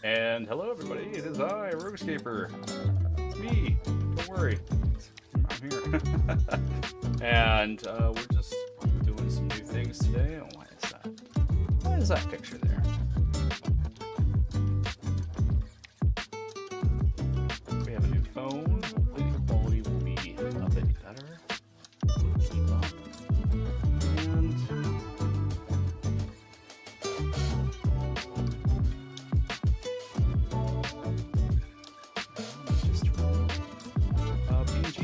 And hello everybody, it is I, Heroscaper. It's me, don't worry, I'm here. And we're just doing some new things today. Oh, why is that? Why is that picture there? We have a new phone. Hopefully the quality will be a bit better. We'll keep up. And BG.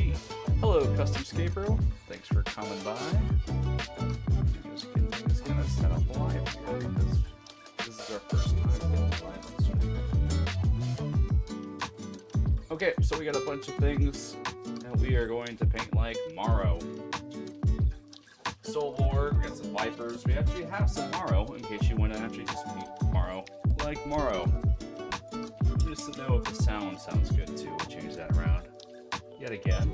Hello, Custom Scaper. Thanks for coming by. Just getting things kind of set up live here because this is our first time going live on stream. Okay, so we got a bunch of things that we are going to paint like Marro. Soul Lord, we got some Vipers. We actually have some Marro in case you want to actually just meet Marro like Marro. Just to know if the sound sounds good too, we'll change that around yet again.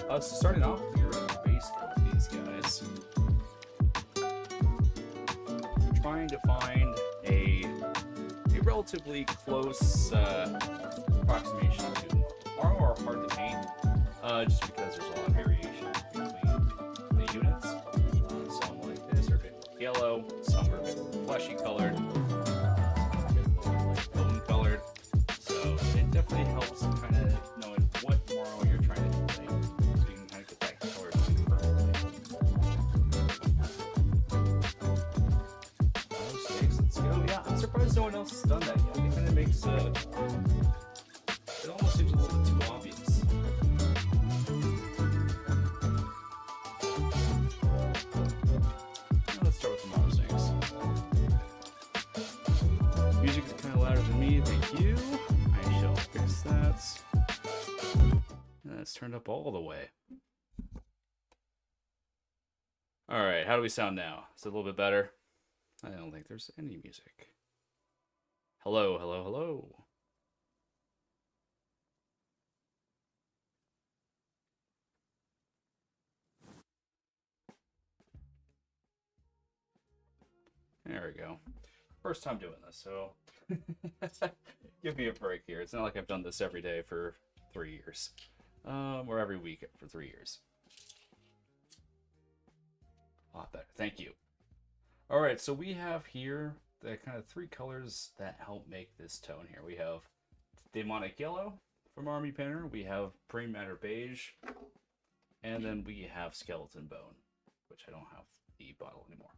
So starting off with your base coat of these guys. Trying to find a relatively close approximation to Marro are hard to paint, just because there's a lot of variation between the units. Some like this are a bit more yellow, some are a bit more fleshy colored, a bit more like bone colored. So it definitely helps kind of knowing what Marro you're trying to play, so you can kind of get that color scheme perfectly. Stakes, let's go. Yeah, I'm surprised no one else has done that yet. It kind of makes it almost seems a little bit too obvious. Now let's start with the Marro stakes. Music is kind of louder than me, thank you. I shall fix that. That's turned up all the way. Alright, how do we sound now? Is it a little bit better? I don't think there's any music. Hello, hello, hello. There we go. First time doing this, so give me a break here. It's not like I've done this every day for 3 years. Or every week for 3 years. A lot better. Thank you. Alright, so we have here the kind of three colors that help make this tone here. We have Demonic Yellow from Army Painter, we have Praying Matter Beige, and then we have Skeleton Bone, which I don't have the bottle anymore.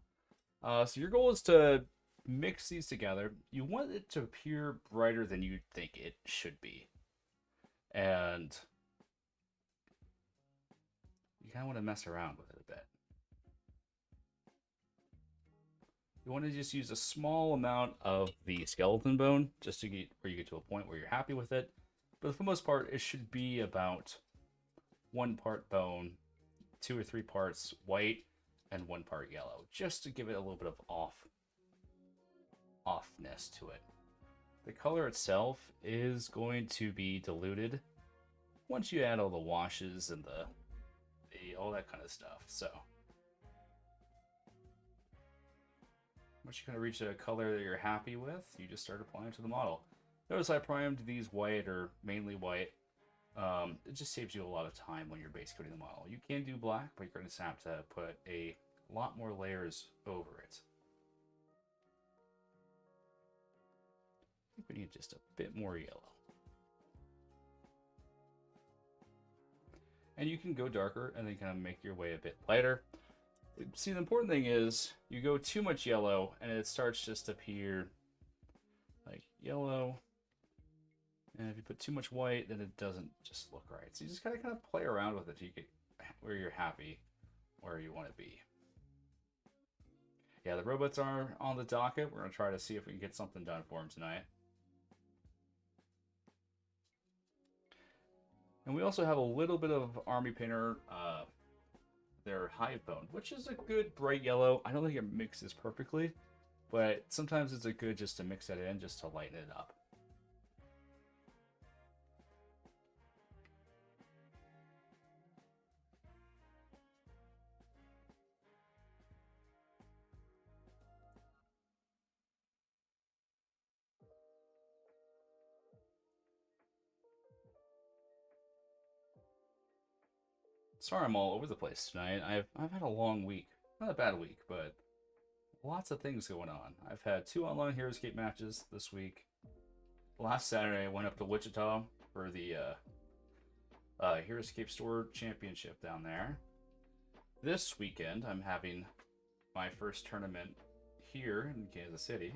So your goal is to mix these together. You want it to appear brighter than you think it should be. And you kind of want to mess around with it a bit. You want to just use a small amount of the skeleton bone just to get where you get to a point where you're happy with it. But for the most part, it should be about 1 part bone, 2 or 3 parts white, and 1 part yellow, just to give it a little bit of offness to it. The color itself is going to be diluted once you add all the washes and the all that kind of stuff. So once you kind of reach a color that you're happy with, you just start applying to the model. Notice I primed these white, or mainly white. It just saves you a lot of time when you're base coating the model. You can do black, but you're going to have to put a lot more layers over it. I think we need just a bit more yellow. And you can go darker and then kind of make your way a bit lighter. See, the important thing is you go too much yellow and it starts just to appear like yellow. And if you put too much white, then it doesn't just look right. So you just gotta kind of play around with it till you get where you're happy, where you want to be. Yeah, the robots are on the docket. We're gonna try to see if we can get something done for them tonight. And we also have a little bit of Army Painter, their Hive Bone, which is a good bright yellow. I don't think it mixes perfectly, but sometimes it's a good just to mix that in, just to lighten it up. Sorry I'm all over the place tonight. I've had a long week. Not a bad week, but lots of things going on. I've had 2 online Heroscape matches this week. Last Saturday I went up to Wichita for the Heroscape Store Championship down there. This weekend I'm having my first tournament here in Kansas City.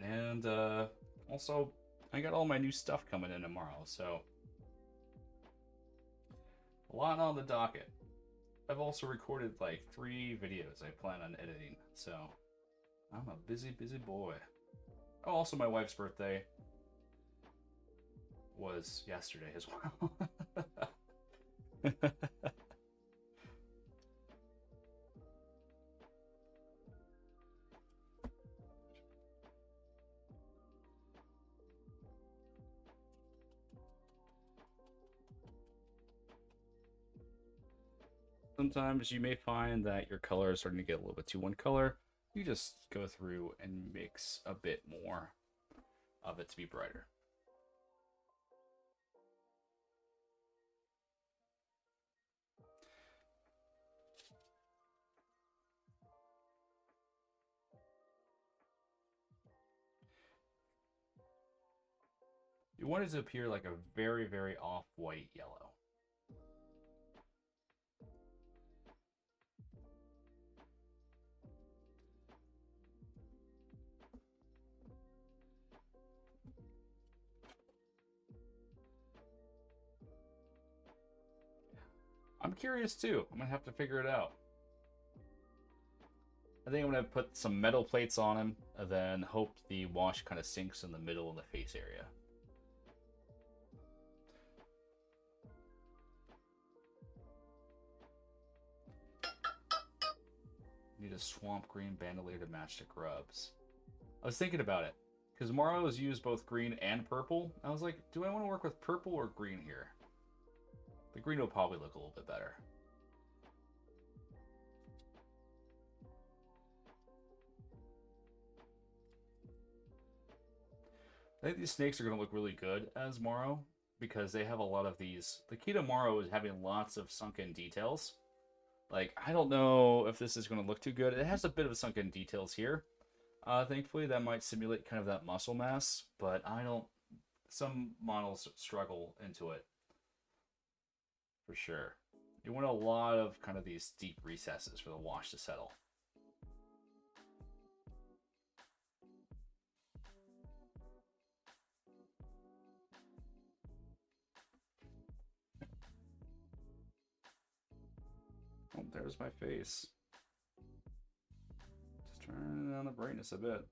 And also I got all my new stuff coming in tomorrow, so a lot on the docket. I've also recorded like 3 videos I plan on editing, so I'm a busy, busy boy. Oh, also my wife's birthday was yesterday as well. Sometimes you may find that your color is starting to get a little bit too one color. You just go through and mix a bit more of it to be brighter. You want it to appear like a very, very off-white yellow. I'm curious too. I'm gonna have to figure it out. I think I'm gonna put some metal plates on him and then hope the wash kind of sinks in the middle of the face area. Need a swamp green bandolier to match the grubs. I was thinking about it because Marro has used both green and purple. I was like, do I want to work with purple or green here? The green will probably look a little bit better. I think these snakes are going to look really good as Marro because they have a lot of these. The key to Marro is having lots of sunken details. Like, I don't know if this is going to look too good. It has a bit of sunken details here. Thankfully, that might simulate kind of that muscle mass, but I don't... Some models struggle into it. For sure. You want a lot of kind of these deep recesses for the wash to settle. Oh, there's my face. Just turn down the brightness a bit.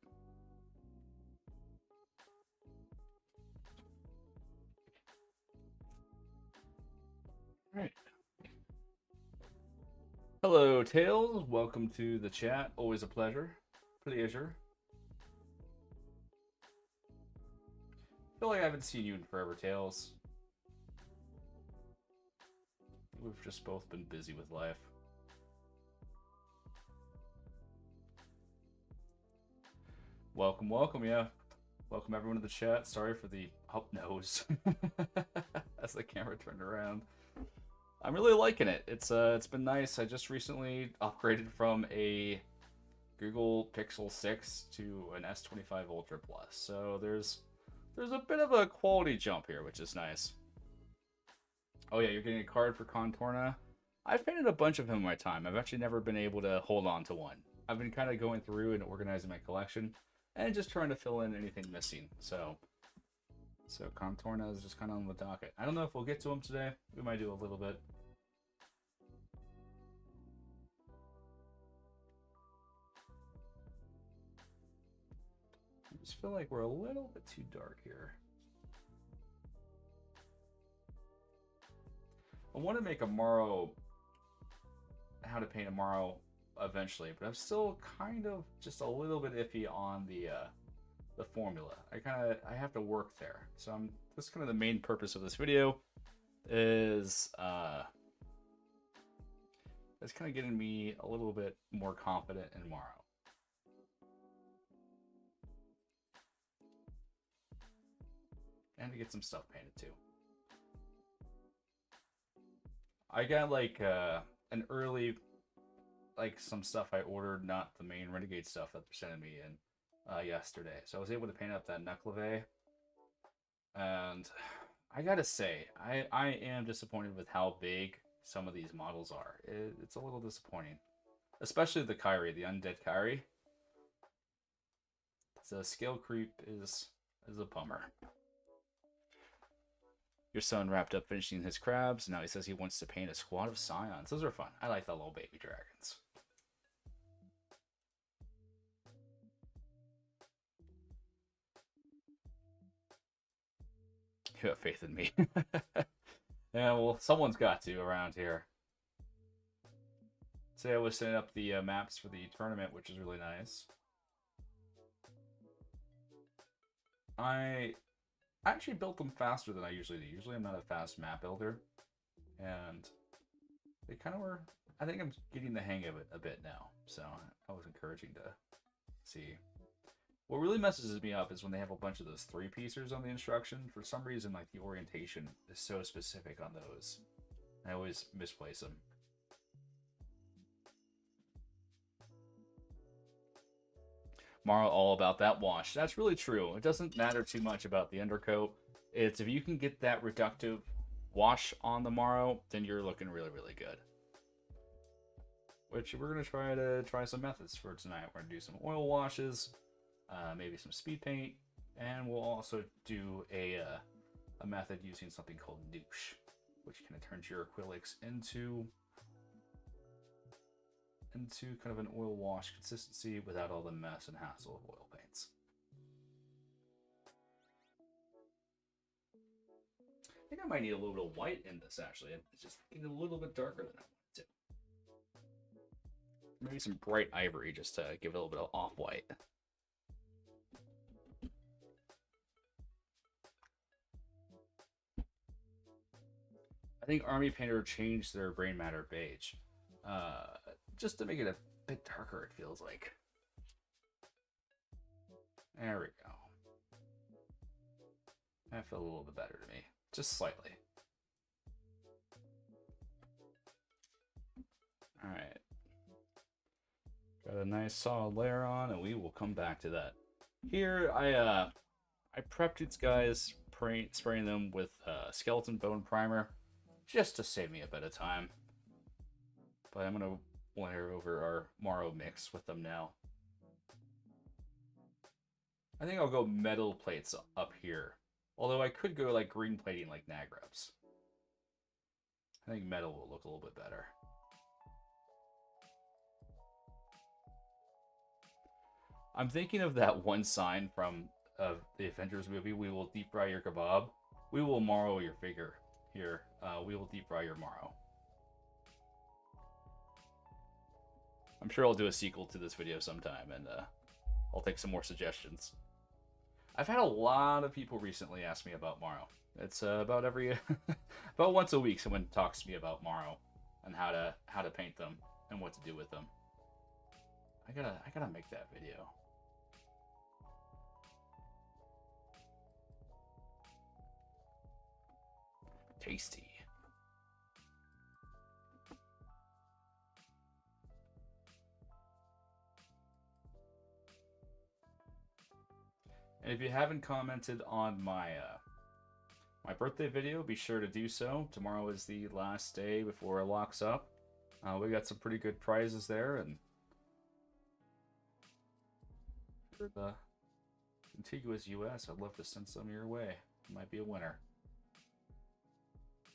Alright. Hello, Tails. Welcome to the chat. Always a pleasure. Pleasure. I feel like I haven't seen you in forever, Tails. We've just both been busy with life. Welcome, welcome, yeah. Welcome everyone to the chat. Sorry for the up nose as the camera turned around. I'm really liking it. It's been nice. I just recently upgraded from a Google Pixel 6 to an S25 Ultra Plus. So there's a bit of a quality jump here, which is nice. Oh yeah, you're getting a card for Contorna. I've painted a bunch of them in my time. I've actually never been able to hold on to one. I've been kind of going through and organizing my collection and just trying to fill in anything missing. So Contorna is just kind of on the docket. I don't know if we'll get to them today. We might do a little bit. I just feel like we're a little bit too dark here. I want to make a Marro, how to paint a Marro eventually, but I'm still kind of just a little bit iffy on the formula. I have to work there. So that's kind of the main purpose of this video is it's kind of getting me a little bit more confident in Marro. And to get some stuff painted too. I got like an early, like some stuff I ordered, not the main Renegade stuff that they're sending me in yesterday. So I was able to paint up that Nucleve, and I gotta say, I am disappointed with how big some of these models are. It's a little disappointing, especially the Kyrie, the undead Kyrie. The scale creep is a bummer. Your son wrapped up finishing his crabs. Now he says he wants to paint a squad of scions. Those are fun. I like the little baby dragons. You have faith in me. Yeah, well, someone's got to around here. Today I was setting up the maps for the tournament, which is really nice. I actually built them faster than I usually do. Usually I'm not a fast map builder. And they kind of were... I think I'm getting the hang of it a bit now. So I was encouraging to see. What really messes me up is when they have a bunch of those three-piecers on the instruction. For some reason, like, the orientation is so specific on those. I always misplace them. Marro all about that wash. That's really true. It doesn't matter too much about the undercoat. It's if you can get that reductive wash on the Marro, then you're looking really, really good. Which we're going to try some methods for tonight. We're going to do some oil washes, maybe some speed paint, and we'll also do a method using something called Noosh, which kind of turns your acrylics into kind of an oil wash consistency without all the mess and hassle of oil paints. I think I might need a little bit of white in this, actually. It's just getting a little bit darker than I want it to. Maybe some bright ivory just to give it a little bit of off-white. I think Army Painter changed their Brain Matter beige. Just to make it a bit darker, it feels like. There we go. That felt a little bit better to me. Just slightly. Alright. Got a nice solid layer on, and we will come back to that. Here, I prepped these guys, spraying them with skeleton bone primer, just to save me a bit of time. But I'm going to layer over our Marro mix with them now. I think I'll go metal plates up here. Although I could go like green plating like Nagrubs. I think metal will look a little bit better. I'm thinking of that one sign from the Avengers movie, "We will deep fry your kebab. We will Marro your figure." Here, we will deep fry your Marro. I'm sure I'll do a sequel to this video sometime, and I'll take some more suggestions. I've had a lot of people recently ask me about Marro. It's about about once a week someone talks to me about Marro and how to paint them and what to do with them. I gotta make that video. Tasty. And if you haven't commented on my my birthday video, be sure to do so. Tomorrow is the last day before it locks up. We got some pretty good prizes there, and for the contiguous U.S., I'd love to send some your way. You might be a winner.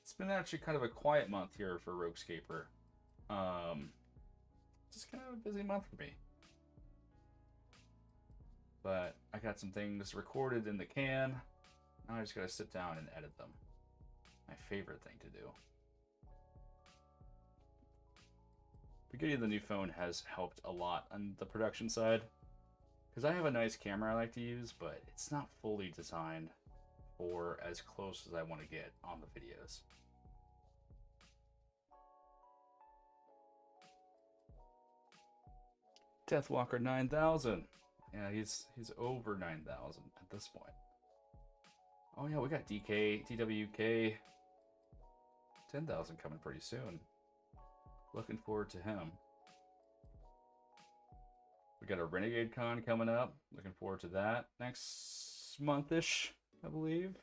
It's been actually kind of a quiet month here for Heroscaper. Just kind of a busy month for me. But I got some things recorded in the can. Now I just gotta sit down and edit them. My favorite thing to do. But getting the new phone has helped a lot on the production side. Because I have a nice camera I like to use, but it's not fully designed for as close as I want to get on the videos. Deathwalker 9000. Yeah, he's over 9,000 at this point. Oh yeah, we got DK, TWK, 10,000 coming pretty soon. Looking forward to him. We got a Renegade Con coming up. Looking forward to that next month-ish, I believe.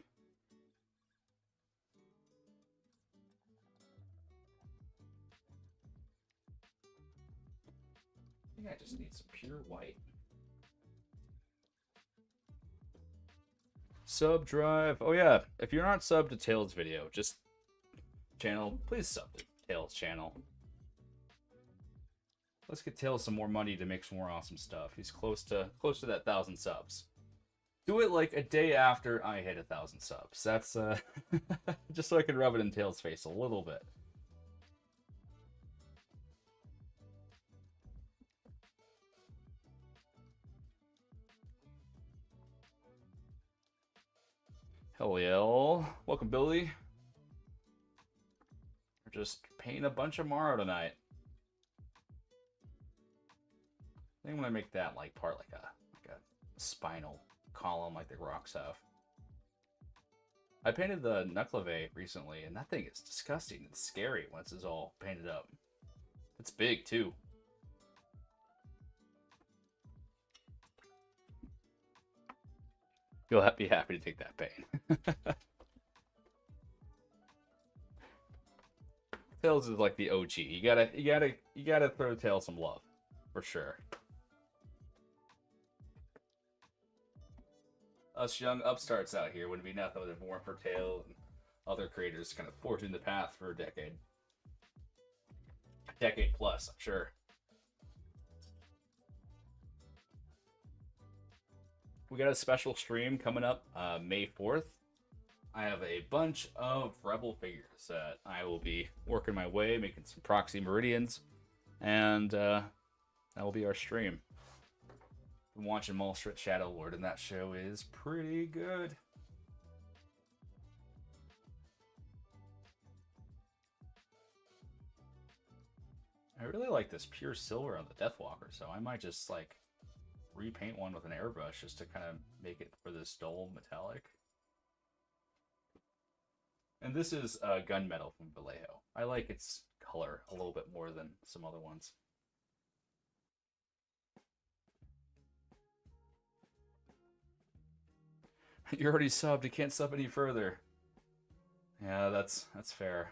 I think I just need some pure white. Sub drive. Oh yeah, if you're not subbed to Tails video, just channel, please sub to Tails channel. Let's get Tails some more money to make some more awesome stuff. He's close to that 1,000 subs. Do it like a day after I hit 1,000 subs. That's just so I can rub it in Tails' face a little bit. Hell yeah. Welcome, Billy. We're just painting a bunch of Marro tonight. I think I'm gonna make that like part like a spinal column like the rocks have. I painted the Nucleve recently, and that thing is disgusting and scary once it's all painted up. It's big too. You'll be happy to take that pain. Tails is like the OG. You gotta throw Tails some love, for sure. Us young upstarts out here wouldn't be nothing if it weren't for Tails and other creators kind of forging the path for a decade. A decade plus, I'm sure. We got a special stream coming up May 4th. I have a bunch of Rebel figures that I will be working my way, making some proxy meridians, and that will be our stream. Been watching Malstrit Shadow Lord, and that show is pretty good. I really like this pure silver on the Deathwalker, so I might just like repaint one with an airbrush just to kind of make it for this dull metallic. And this is gunmetal from Vallejo. I like its color a little bit more than some other ones. You're already subbed. You can't sub any further. Yeah, that's fair.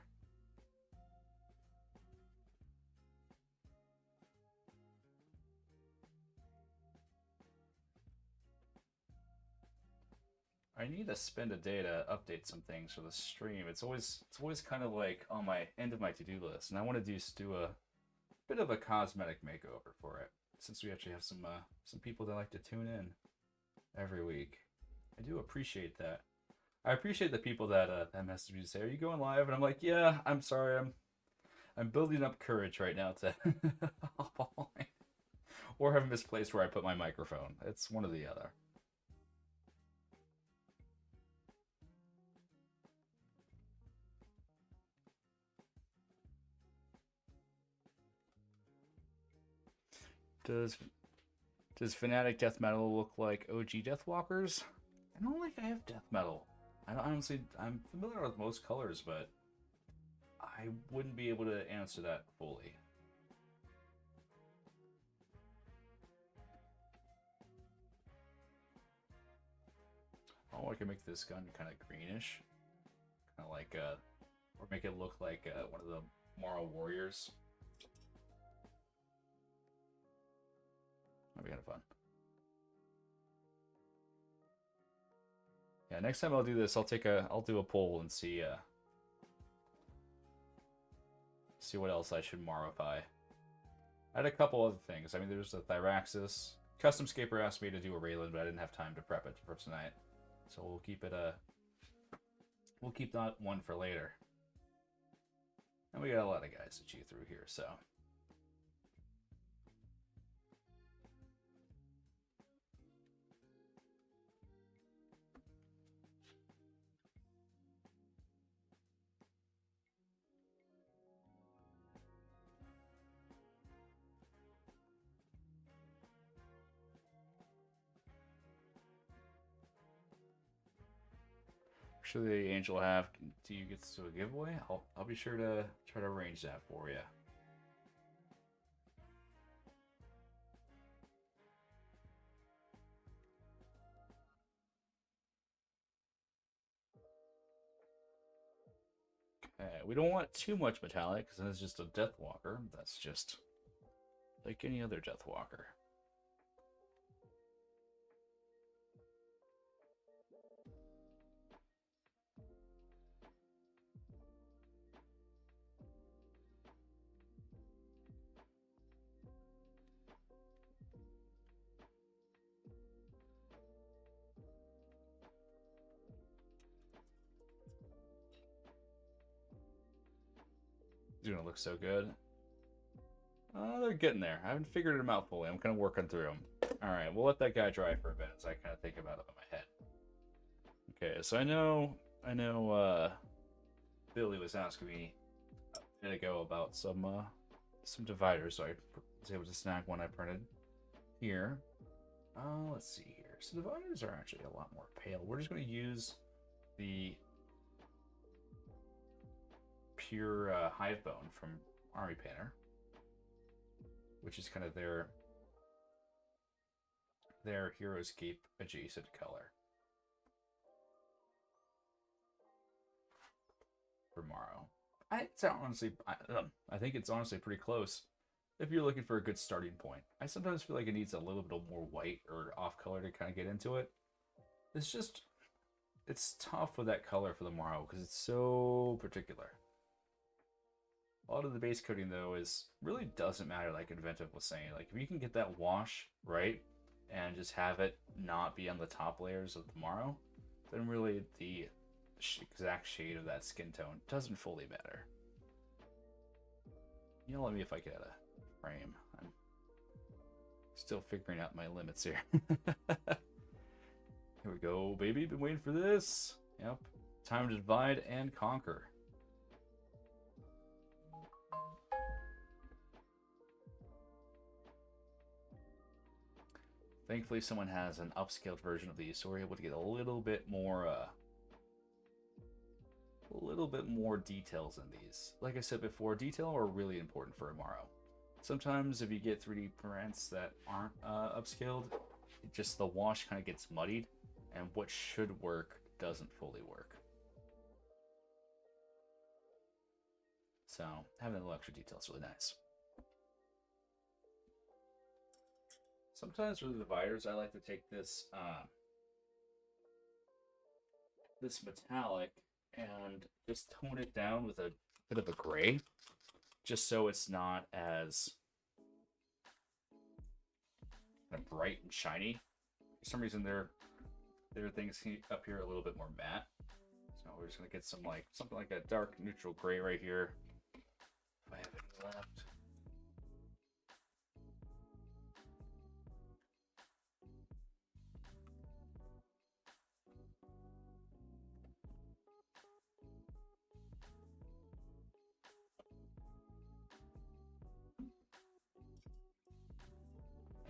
I need to spend a day to update some things for the stream. It's always kind of like on my end of my to-do list, and I want to do a bit of a cosmetic makeover for it, since we actually have some people that like to tune in every week. I do appreciate that. I appreciate the people that message me to say, "Are you going live?" And I'm like, "Yeah, I'm sorry, I'm building up courage right now to hop online, or have misplaced where I put my microphone. It's one or the other." Does Fnatic Death Metal look like OG Deathwalkers? I don't think I have Death Metal. I'm familiar with most colors, but I wouldn't be able to answer that fully. Oh, I can make this gun kind of greenish. Kind of like, or make it look like one of the Marro Warriors. That'd be kind of fun. Yeah, next time I'll do this, I'll do a poll and see what else I should Marrowify. I had a couple other things. I mean, there's a Thyraxis. Customscaper asked me to do a Raylan, but I didn't have time to prep it for tonight. So we'll keep that one for later. And we got a lot of guys to chew through here, so. Sure the angel have do you get to a giveaway? I'll be sure to try to arrange that for you. Okay, we don't want too much metallic because then it's just a death walker. That's just like any other death walker. It's gonna look so good. They're getting there. I haven't figured them out fully. I'm kind of working through them. All right, we'll let that guy dry for a bit as I kind of think about it in my head. Okay, so I know, Billy was asking me a bit ago about some dividers, so I was able to snag one I printed here. Let's see here. So dividers are actually a lot more pale. We're just going to use the pure hive bone from Army Painter, which is kind of their Heroscape adjacent color for Marro. I think it's honestly pretty close if you're looking for a good starting point. I sometimes feel like it needs a little bit more white or off color to kind of get into it. It's tough with that color for the Marro because it's so particular. A lot of the base coating though really doesn't matter, like Inventive was saying. Like if you can get that wash right and just have it not be on the top layers of the Marro, then really the exact shade of that skin tone doesn't fully matter. You'll let me if I get a frame. I'm still figuring out my limits here. Here we go, baby. Been waiting for this. Yep. Time to divide and conquer. Thankfully, someone has an upscaled version of these, so we're able to get a little bit more details in these. Like I said before, detail are really important for a Marro. Sometimes if you get 3D prints that aren't upscaled, the wash kind of gets muddied, and what should work doesn't fully work. So having a little extra detail is really nice. Sometimes for the dividers, I like to take this this metallic and just tone it down with a bit of a gray, just so it's not as kind of bright and shiny. For some reason, their things up here are a little bit more matte. So we're just gonna get something like a dark neutral gray right here. If I have any left.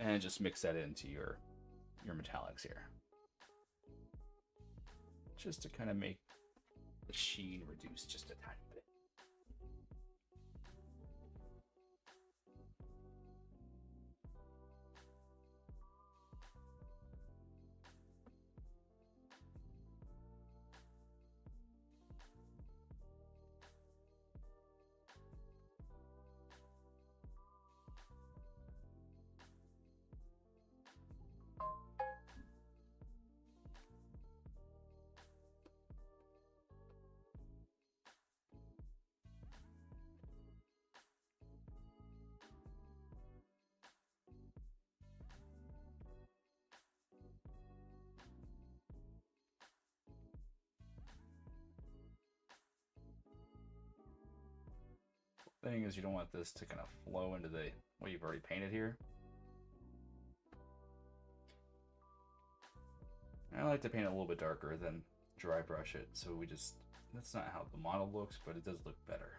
And just mix that into your metallics here, just to kind of make the sheen reduce just a tiny bit. Thing is, you don't want this to kind of flow into what you've already painted here. I like to paint it a little bit darker than dry brush it, so that's not how the model looks, but it does look better.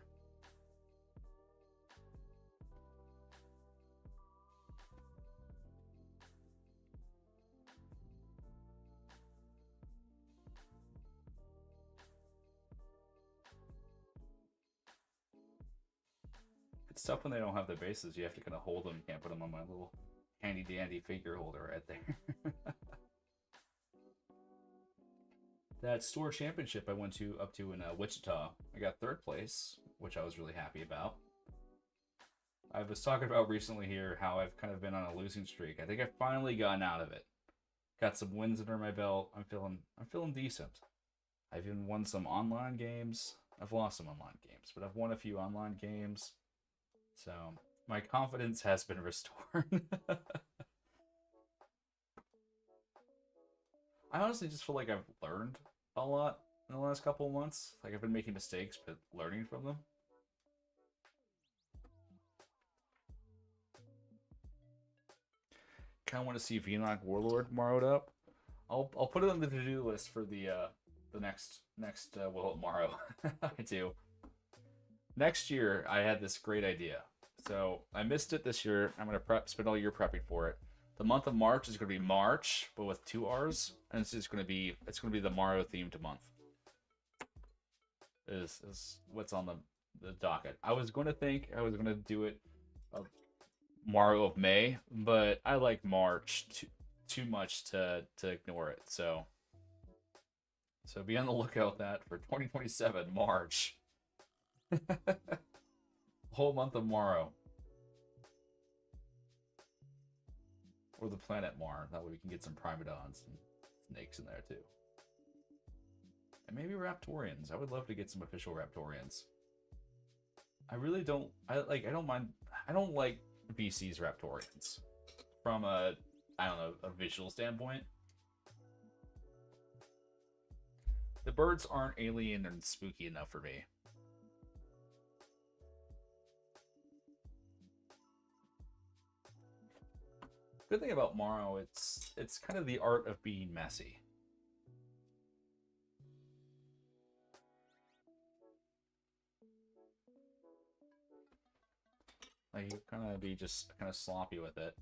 It's tough when they don't have the bases. You have to kind of hold them. You can't put them on my little handy dandy figure holder right there. That store championship I went to up to in Wichita, I got third place, which I was really happy about. I was talking about recently here how I've kind of been on a losing streak. I think I've finally gotten out of it. Got some wins under my belt. I'm feeling decent. I've even won some online games. I've lost some online games, but I've won a few online games. So my confidence has been restored. I honestly just feel like I've learned a lot in the last couple of months. Like I've been making mistakes, but learning from them. Kind of want to see VNOC Warlord Marro'd up. I'll put it on the to-do list for the next Will It Marrow. I do. Next year, I had this great idea. So I missed it this year. I'm gonna spend all year prepping for it. The month of March is gonna be March, but with 2 R's, and it's gonna be the Marrow themed month. Is what's on the docket. I was gonna do it Marrow of May, but I like March too much to ignore it. So be on the lookout that for 2027 March. Whole month of Marrow. Or the planet Mar. That way we can get some Primadons and snakes in there too. And maybe Raptorians. I would love to get some official Raptorians. I really don't don't like BC's Raptorians. From a visual standpoint. The birds aren't alien and spooky enough for me. Good thing about Marrow, it's kind of the art of being messy. Like you kind of be just kind of sloppy with it,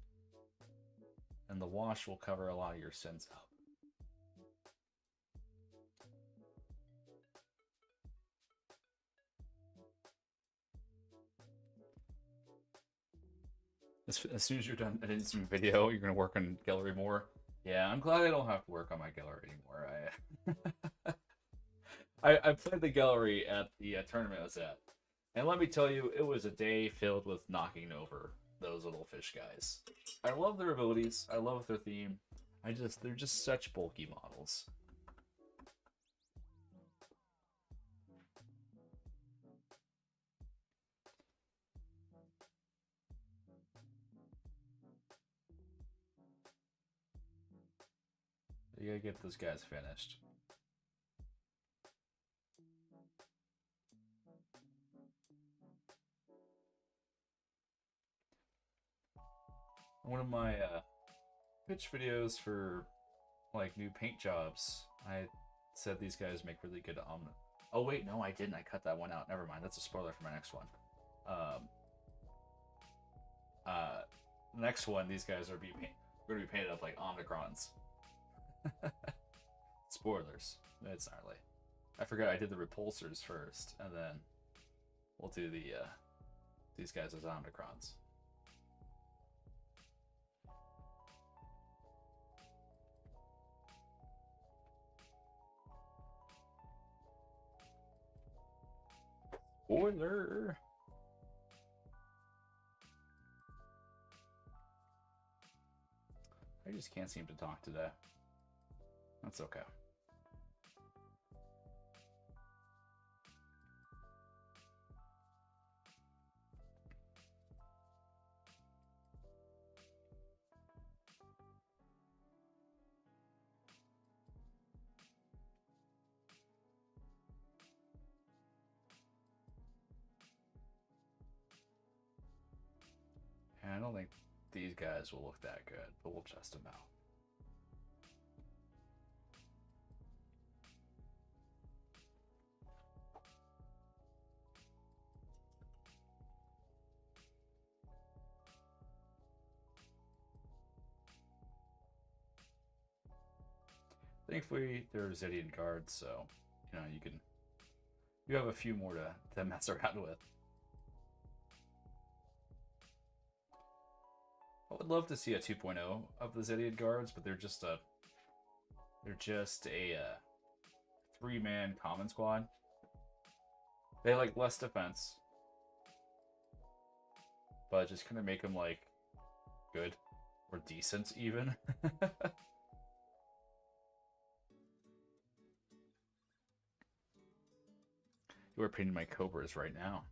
and the wash will cover a lot of your sins up. As soon as you're done editing some video, you're gonna work on gallery more. Yeah, I'm glad I don't have to work on my gallery anymore. I played the gallery at the tournament I was at, and let me tell you, it was a day filled with knocking over those little fish guys. I love their abilities. I love their theme. They're just such bulky models. You gotta get those guys finished. One of my pitch videos for like new paint jobs, I said these guys make really good Oh wait, no, I didn't. I cut that one out. Never mind. That's a spoiler for my next one. Next one, these guys are going to be painted up like Omnicrons. Spoilers. It's gnarly. I forgot I did the repulsors first, and then we'll do these guys as Omnicrons. Spoiler! I just can't seem to talk today. That's okay. And I don't think these guys will look that good, but we'll test them out. Thankfully, they're Zidian cards, so you have a few more to mess around with. I would love to see a 2.0 of the Zediad guards, but they're just a three-man common squad. They have, like, less defense, but just kind of make them like good or decent even. You are painting my cobras right now.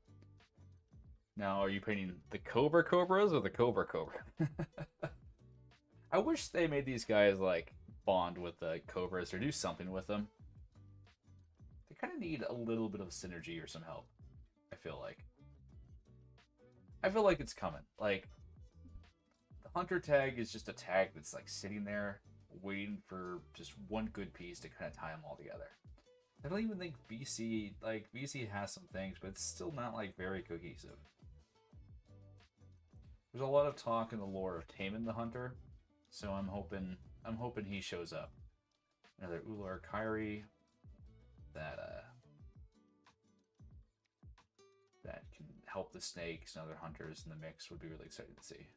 Now, are you painting the cobras or the cobra? I wish they made these guys like bond with the cobras or do something with them. They kind of need a little bit of synergy or some help. I feel like it's coming. Like, the hunter tag is just a tag that's like sitting there waiting for just one good piece to kind of tie them all together. I don't even think VC has some things, but it's still not like very cohesive. There's a lot of talk in the lore of Taman the Hunter, so I'm hoping he shows up. Another Ular Kyrie that can help the snakes and other hunters in the mix would be really exciting to see.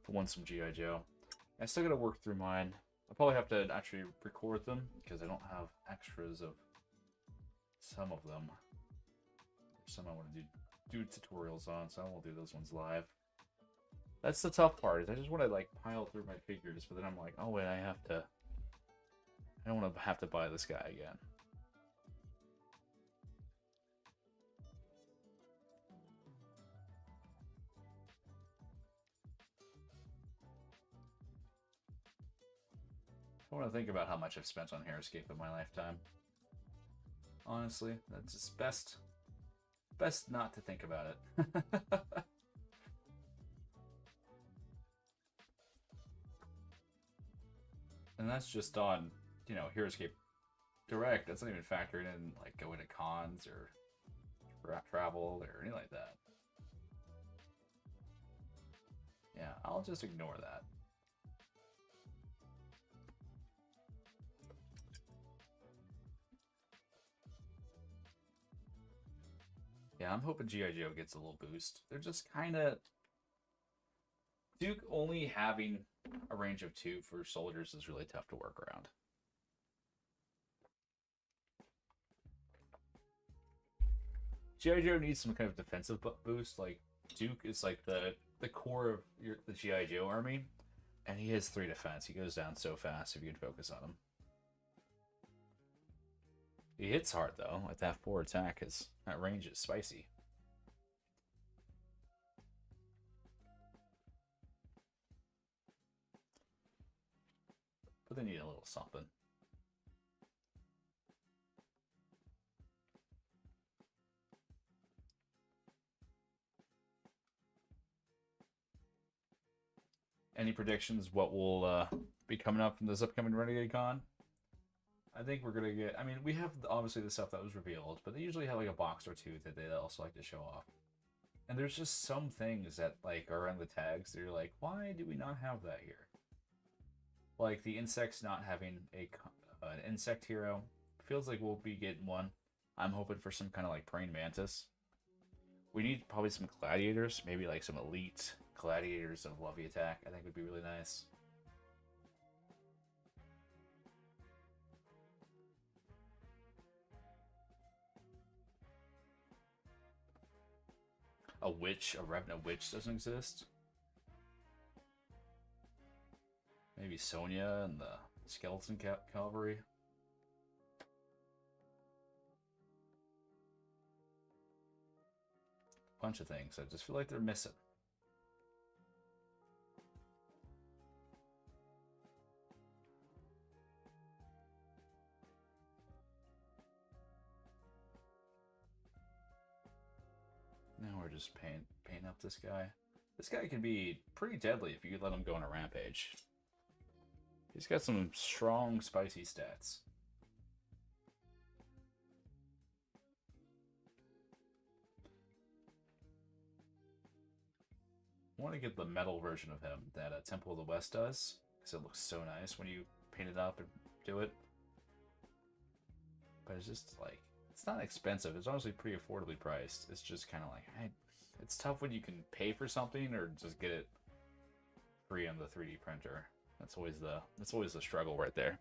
For once, some G.I. Joe. I still gotta work through mine. I'll probably have to actually record them because I don't have extras of some of them. Some I want to do tutorials on, so I won't do those ones live. That's the tough part, is I just want to like pile through my figures, but then I'm like, oh wait, I don't want to have to buy this guy again. I want to think about how much I've spent on Heroscape in my lifetime. Honestly, that's just best not to think about it. And that's just on, Heroscape Direct. That's not even factoring in like going to cons or travel or anything like that. Yeah, I'll just ignore that. Yeah, I'm hoping G.I. Joe gets a little boost. They're just kind of... Duke only having a range of 2 for soldiers is really tough to work around. G.I. Joe needs some kind of defensive boost. Like, Duke is like the core of the G.I. Joe army, and he has 3 defense. He goes down so fast if you can focus on him. He hits hard, though. Like, that 4 attack that range is spicy. But they need a little something. Any predictions what will be coming up from this upcoming Renegade Con? I think we're gonna get... I mean, we have obviously the stuff that was revealed, but they usually have like a box or 2 that they also like to show off. And there's just some things that like are on the tags that you're like, why do we not have that here? Like the insects not having an insect hero. Feels like we'll be getting one. I'm hoping for some kind of like praying mantis. We need probably some gladiators, maybe like some elite gladiators of Lovey Attack. I think would be really nice. A Revenant Witch doesn't exist. Maybe Sonya and the Skeleton Cavalry. Bunch of things I just feel like they're missing. Now we're just paint up this guy. This guy can be pretty deadly if you let him go on a rampage. He's got some strong, spicy stats. I want to get the metal version of him that Temple of the West does, because it looks so nice when you paint it up and do it. but it's just like it's not expensive. It's honestly pretty affordably priced. It's just kind of like it's tough when you can pay for something or just get it free on the 3D printer. That's always the struggle right there.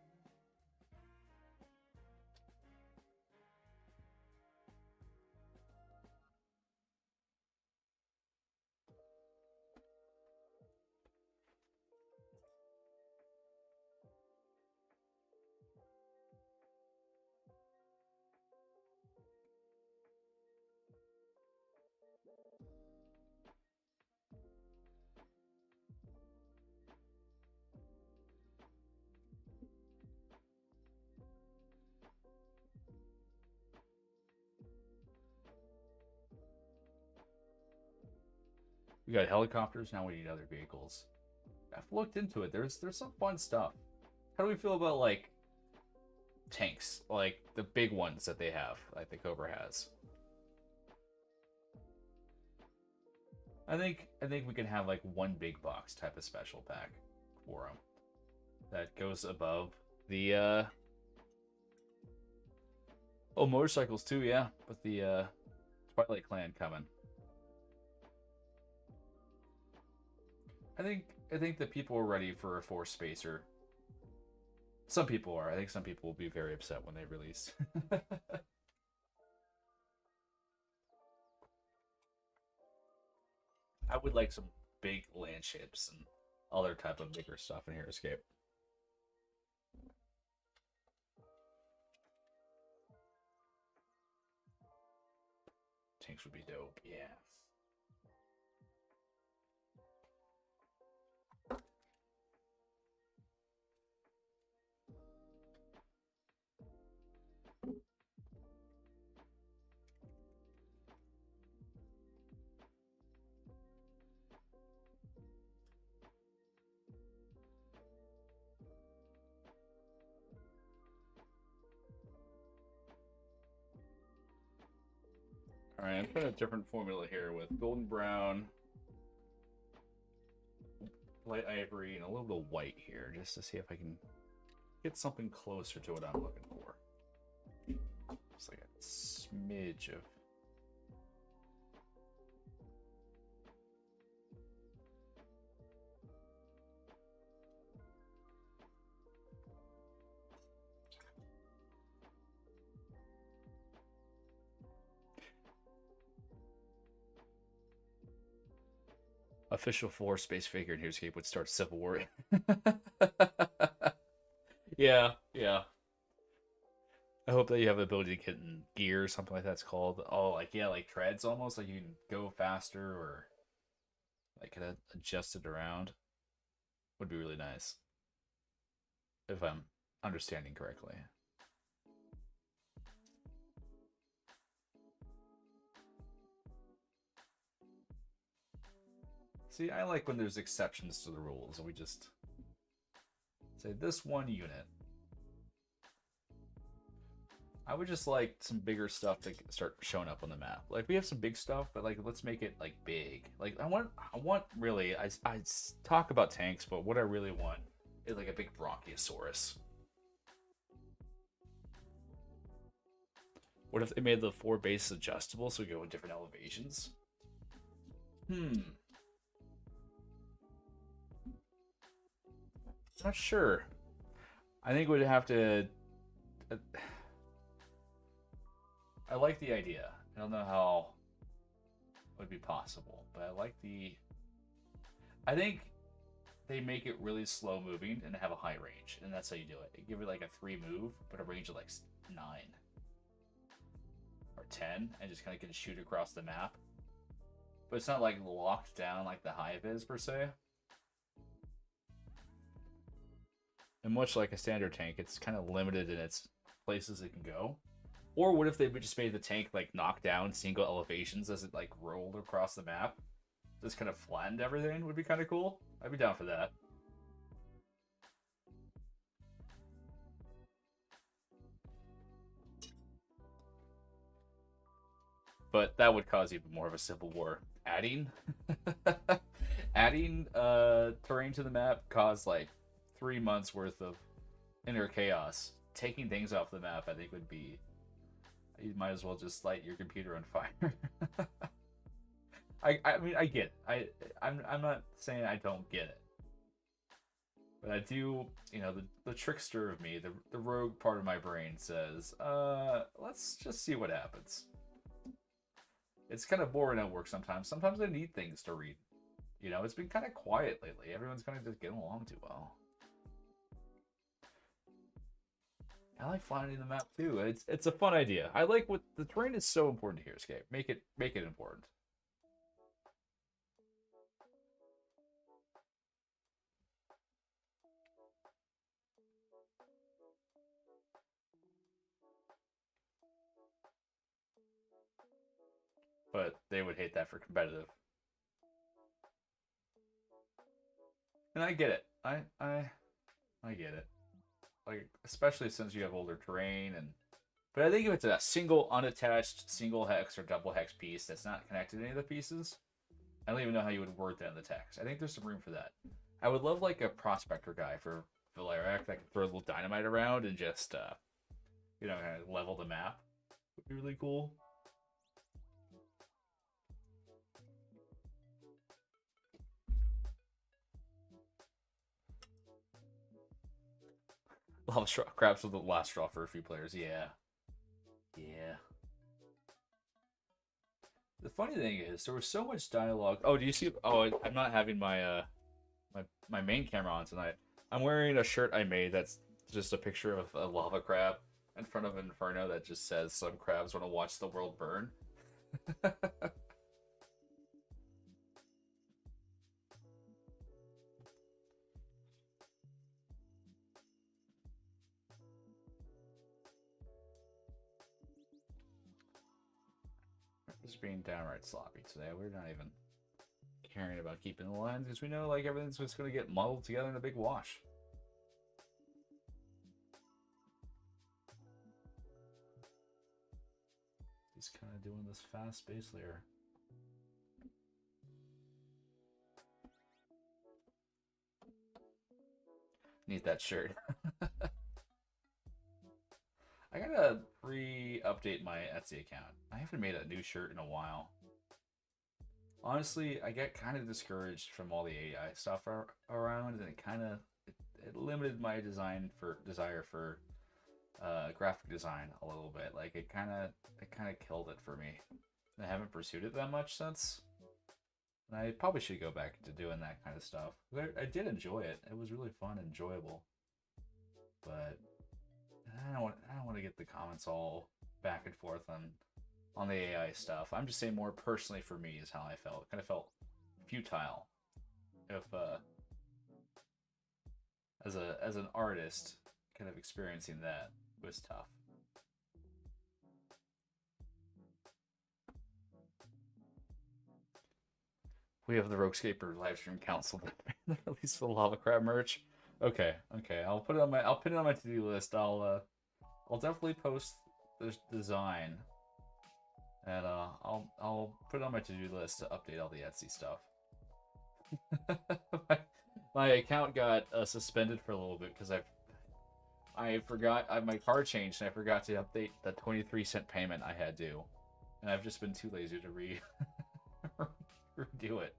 We got helicopters, now we need other vehicles. I've looked into it. There's some fun stuff. How do we feel about like tanks, like the big ones that they have, like the Cobra has? I think we can have like one big box type of special pack for them that goes above the oh, motorcycles too, yeah, with the Twilight Clan coming. I think that people are ready for a Force Spacer. Some people are. I think some people will be very upset when they release. I would like some big land ships and other type of bigger stuff in Heroscape. Tanks would be dope, yeah. Alright, I'm trying a different formula here with golden brown, light ivory, and a little bit of white here, just to see if I can get something closer to what I'm looking for. Just like a smidge of... Official 4 space figure in Heroscape would start Civil War. Yeah, yeah. I hope that you have the ability to get in gear or something like that's called. Oh, like, yeah, like treads almost. Like you can go faster or like can adjust it around. Would be really nice. If I'm understanding correctly. See, I like when there's exceptions to the rules and we just say this one unit. I would just like some bigger stuff to start showing up on the map. Like we have some big stuff, but like let's make it like big. Like I want really. I talk about tanks, but what I really want is like a big Bronchiosaurus. What if they made the 4 bases adjustable so we go in different elevations? Not sure. I think we'd have to. I like the idea. I don't know how it would be possible, but I like the. I think they make it really slow moving and have a high range, and that's how you do it. You give it like a 3 move, but a range of like 9 or 10, and just kind of get to shoot across the map. But it's not like locked down like the Hive is per se. And much like a standard tank, it's kind of limited in its places it can go. Or what if they just made the tank like knock down single elevations as it like rolled across the map? Just kind of flattened everything would be kind of cool. I'd be down for that. But that would cause even more of a civil war. Adding terrain to the map caused like 3 months worth of inner chaos. Taking things off the map, I think, would be You might as well just light your computer on fire. I mean, I get it. I'm not saying I don't get it. But I do, you know, the trickster of me, the rogue part of my brain says, let's just see what happens. It's kind of boring at work sometimes. Sometimes I need things to read. You know, it's been kind of quiet lately. Everyone's kind of just getting along too well. I like finding the map too. It's a fun idea. I like what the terrain is so important to Heroscape. Make it important. But they would hate that for competitive. And I get it. I get it. Like, especially since you have older terrain and but I think if it's a single unattached single hex or double hex piece that's not connected to any of the pieces, I don't even know how you would word that in the text. I think there's some room for that. I would love like a prospector guy for Valeric that could throw a little dynamite around and just you know, kind of level the map. Would be really cool. Lava straw crabs with the last straw for a few players. Yeah. Yeah. The funny thing is, there was so much dialogue. Oh, do you see? Oh, I'm not having my my main camera on tonight. I'm wearing a shirt I made that's just a picture of a lava crab in front of an inferno that just says "Some crabs want to watch the world burn." Just being downright sloppy today. We're not even caring about keeping the lines because we know like everything's just gonna get muddled together in a big wash. He's kind of doing this fast base layer. Need that shirt. I gotta re-update my Etsy account. I haven't made a new shirt in a while. Honestly, I get kind of discouraged from all the AI stuff around, and it limited my desire for graphic design a little bit. Like it kind of killed it for me. I haven't pursued it that much since. And I probably should go back to doing that kind of stuff. I did enjoy it. It was really fun and enjoyable. But I don't want to get the comments all back and forth on the AI stuff. I'm just saying more personally for me is how I felt. It kind of felt futile. If as an artist, kind of experiencing that was tough. We have the Roguescaper livestream council at least for the lava crab merch. Okay, okay. I'll put it on my pin it on my to-do list. I'll definitely post the design. And I'll put it on my to-do list to update all the Etsy stuff. my account got suspended for a little bit because I forgot my card changed and I forgot to update the 23-cent payment I had due, and I've just been too lazy to redo it.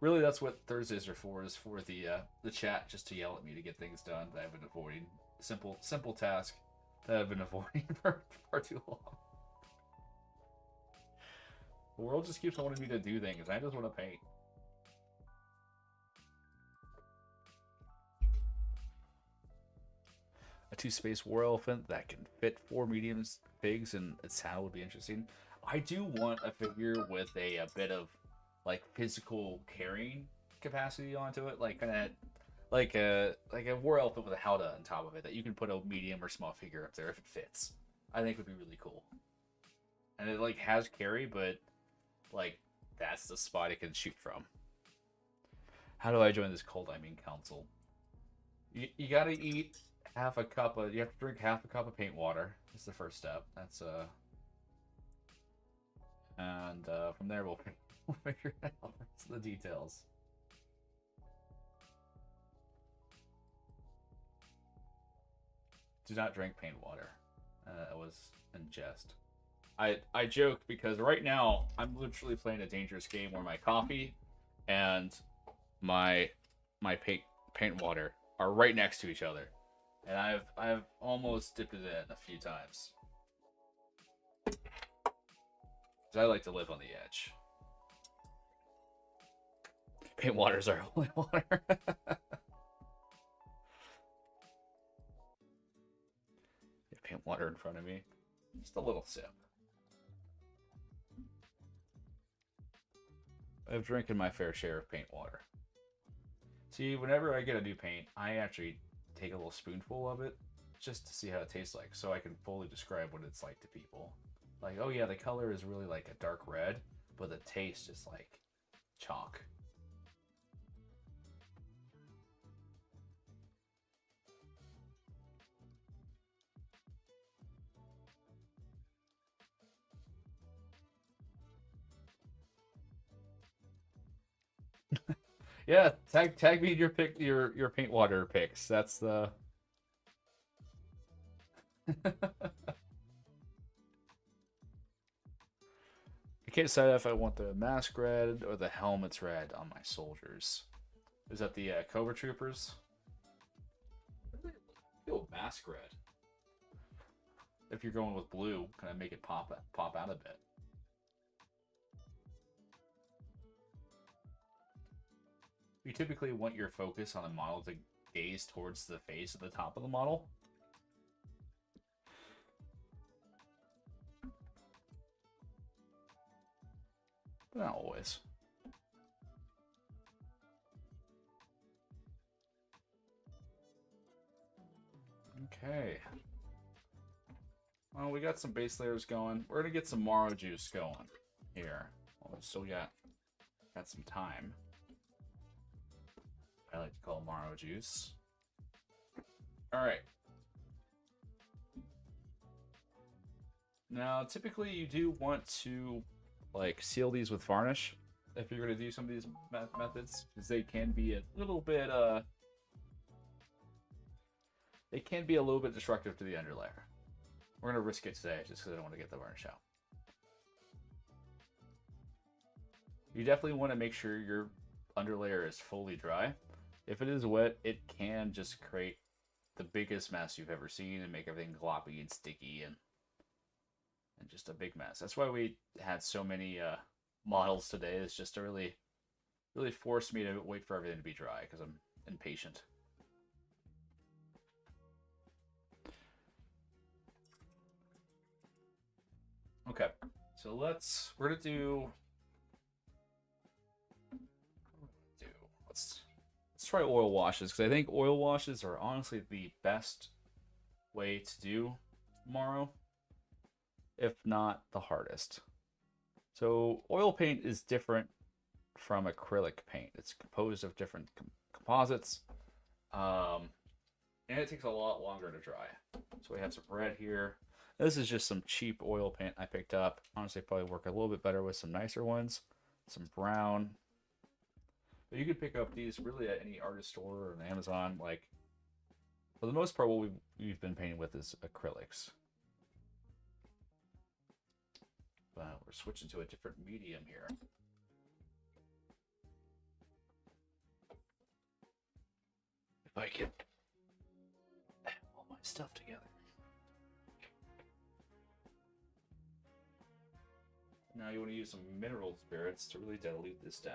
Really, that's what Thursdays are for, is for the chat, just to yell at me to get things done that I've been avoiding. Simple task that I've been avoiding for far too long. The world just keeps wanting me to do things. I just want to paint. A 2-space war elephant that can fit 4 medium pigs and its saddle would be interesting. I do want a figure with a bit of like physical carrying capacity onto it, like kind of like a war elephant with a howdah on top of it that you can put a medium or small figure up there if it fits. I think would be really cool. And it like has carry, but like that's the spot it can shoot from. How do I join this cold? I mean, council. You gotta eat half a cup of. You have to drink half a cup of paint water. That's the first step. That's and from there we'll figure out the details. Do not drink paint water. It was in jest. I joked because right now I'm literally playing a dangerous game where my coffee and my paint water are right next to each other, and I've almost dipped it in a few times. 'Cause I like to live on the edge. Paint water is our holy water. Paint water in front of me. Just a little sip. I've drinking my fair share of paint water. See, whenever I get a new paint, I actually take a little spoonful of it just to see how it tastes like, so I can fully describe what it's like to people. Like, oh yeah, the color is really like a dark red, but the taste is like chalk. Yeah, tag me your your paint water picks. That's the I can't decide if I want the mask red or the helmets red on my soldiers. Is that the Cobra Troopers? I feel mask red. If you're going with blue, kind of make it pop out a bit. You typically want your focus on the model to gaze towards the face at the top of the model. But not always. Okay. Well, we got some base layers going. We're gonna get some Marro juice going here. Well, we still got some time. I like to call Marro juice. All right. Now, typically you do want to like seal these with varnish if you're going to do some of these methods, because they can be a little bit destructive to the underlayer. We're going to risk it today just because I don't want to get the varnish out. You definitely want to make sure your underlayer is fully dry. If it is wet, it can just create the biggest mess you've ever seen and make everything gloppy and sticky and just a big mess. That's why we had so many models today. It's just to really force me to wait for everything to be dry because I'm impatient. Okay, so let's try oil washes, because I think oil washes are honestly the best way to do Marro, if not the hardest. So oil paint is different from acrylic paint. It's composed of different composites, and it takes a lot longer to dry. So we have some red here. This is just some cheap oil paint I picked up. Honestly, probably work a little bit better with some nicer ones. Some brown. But you could pick up these really at any artist store or on Amazon. Like, for the most part, what we've been painting with is acrylics. But we're switching to a different medium here. If I can all my stuff together. Now you want to use some mineral spirits to really dilute this down.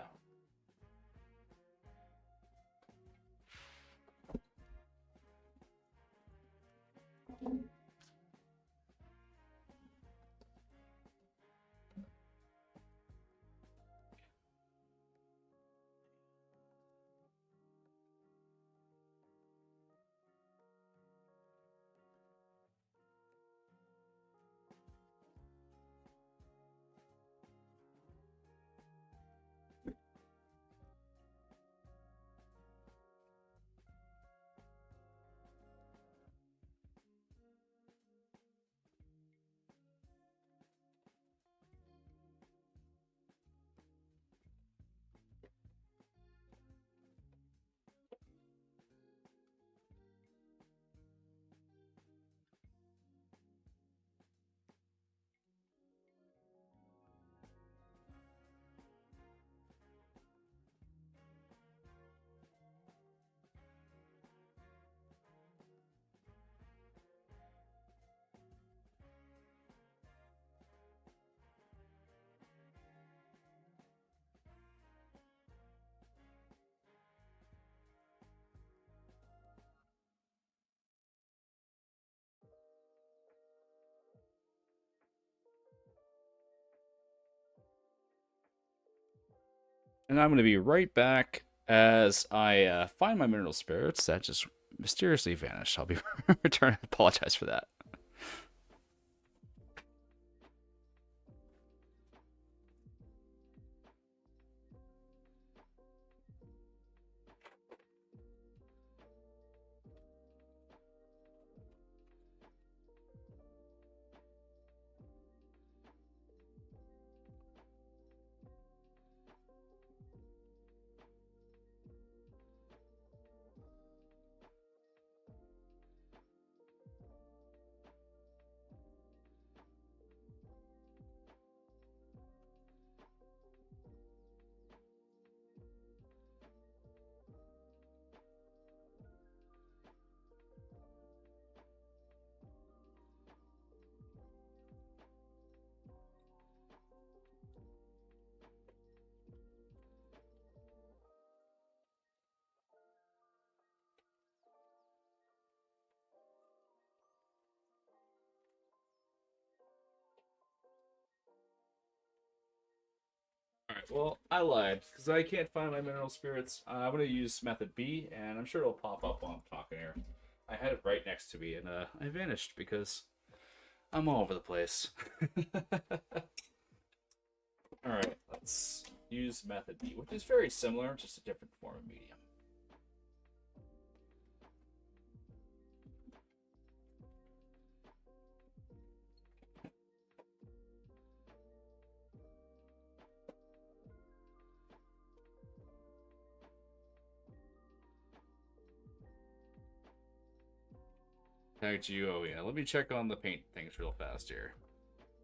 And I'm going to be right back as I find my mineral spirits that just mysteriously vanished. I'll be returning. I apologize for that. Alright, well, I lied, because I can't find my mineral spirits. I'm going to use method B, and I'm sure it'll pop up while I'm talking here. I had it right next to me, and I vanished because I'm all over the place. Alright, let's use method B, which is very similar, just a different form of medium. Tag you. Oh yeah, let me check on the paint things real fast here.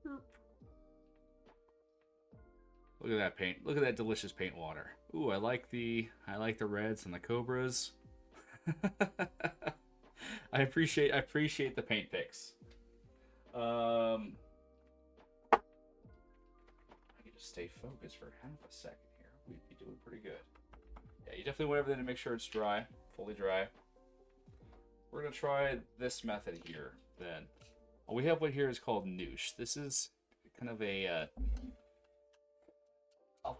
Look at that paint. Look at that delicious paint water. Ooh, I like the reds and the cobras. I appreciate the paint picks. I can just stay focused for half a second here. We'd be doing pretty good. Yeah, you definitely want everything to make sure it's dry, fully dry. We're gonna try this method here then. We have what here is called noosh. This is kind of a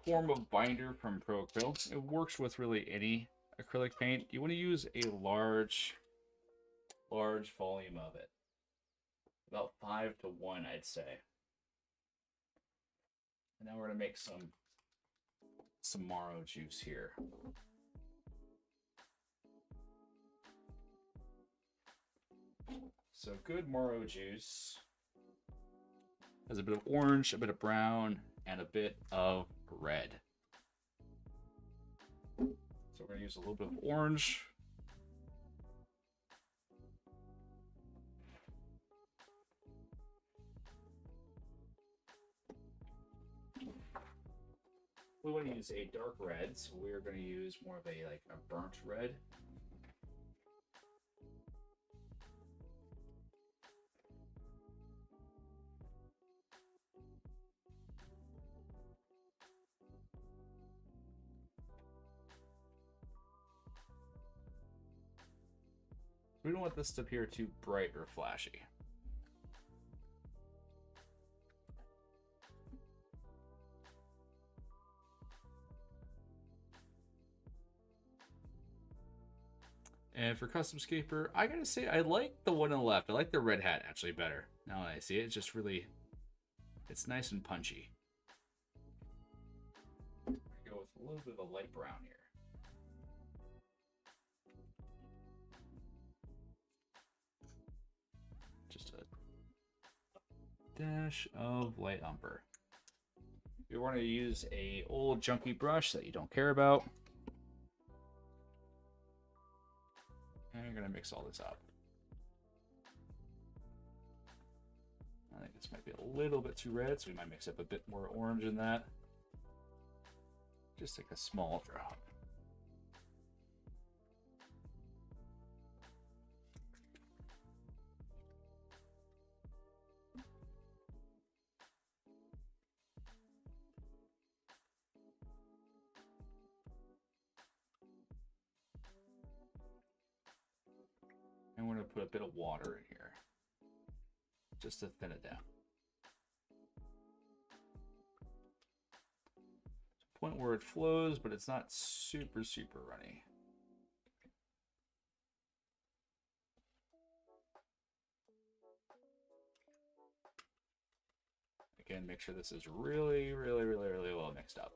form of binder from Pro Acryl. It works with really any acrylic paint. You want to use a large volume of it, about 5-to-1, I'd say. And now we're gonna make some Marro juice here. So good Marro juice has a bit of orange, a bit of brown, and a bit of red. So we're going to use a little bit of orange. We want to use a dark red, so we're going to use more of a burnt red. We don't want this to appear too bright or flashy. And for Custom Scaper, I gotta say, I like the one on the left. I like the red hat actually better. Now that I see it, it's just really, it's nice and punchy. Go with a little bit of a light brown here. Just a dash of light umber. You want to use a old junky brush that you don't care about. And you're gonna mix all this up. I think this might be a little bit too red, so we might mix up a bit more orange in that. Just like a small drop. And we're going to put a bit of water in here, just to thin it down. 0.1 where it flows, but it's not super, super runny. Again, make sure this is really, really, really, really well mixed up.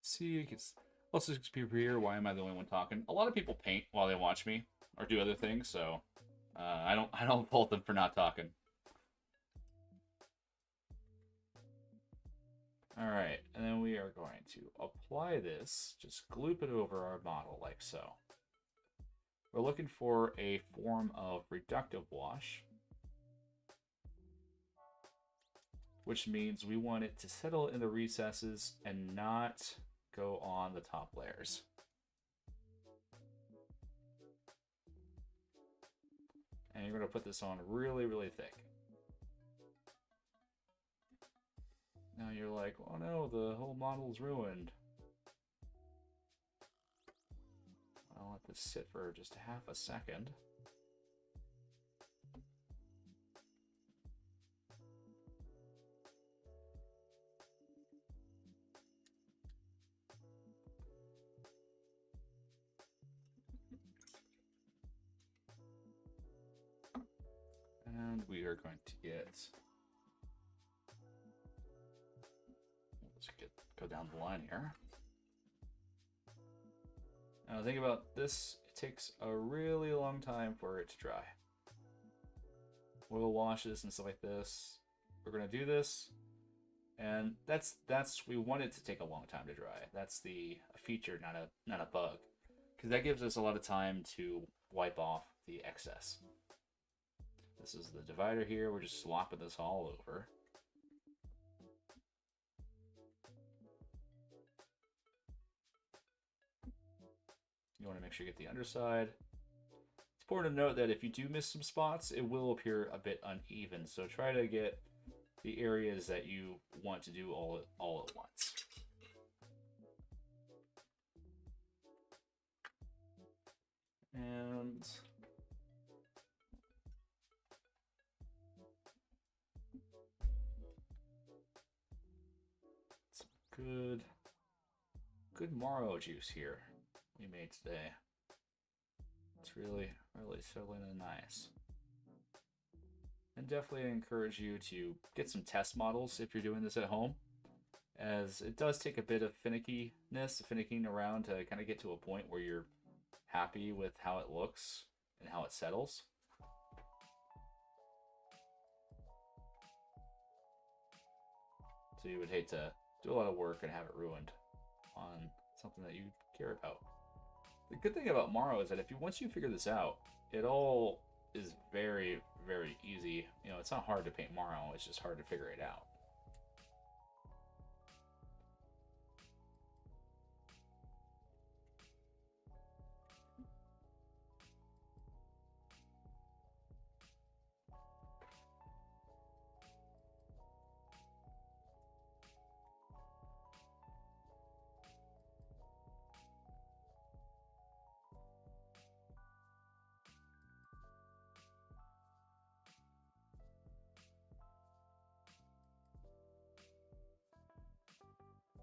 See, it gets. Let's just be here. Why am I the only one talking? A lot of people paint while they watch me or do other things, so I don't fault them for not talking. All right, and then we are going to apply this. Just gloop it over our model like so. We're looking for a form of reductive wash, which means we want it to settle in the recesses and not go on the top layers. And you're going to put this on really, really thick. Now you're like, oh no, the whole model's ruined. I'll let this sit for just half a second. And we are going to go down the line here. Now think about this, it takes a really long time for it to dry. Oil washes and stuff like this. We're gonna do this, and that's we want it to take a long time to dry. That's a feature, not a bug, because that gives us a lot of time to wipe off the excess. This is the divider here. We're just slopping this all over. You want to make sure you get the underside. It's important to note that if you do miss some spots, it will appear a bit uneven. So try to get the areas that you want to do all at once. And some good Marro juice here we made today. It's really settling in nice. And definitely encourage you to get some test models if you're doing this at home, as it does take a bit of finicking around to kind of get to a point where you're happy with how it looks and how it settles. So you would hate to do a lot of work and have it ruined on something that you care about. The good thing about Marro is that once you figure this out, it all is very, very easy. You know, it's not hard to paint Marro, it's just hard to figure it out.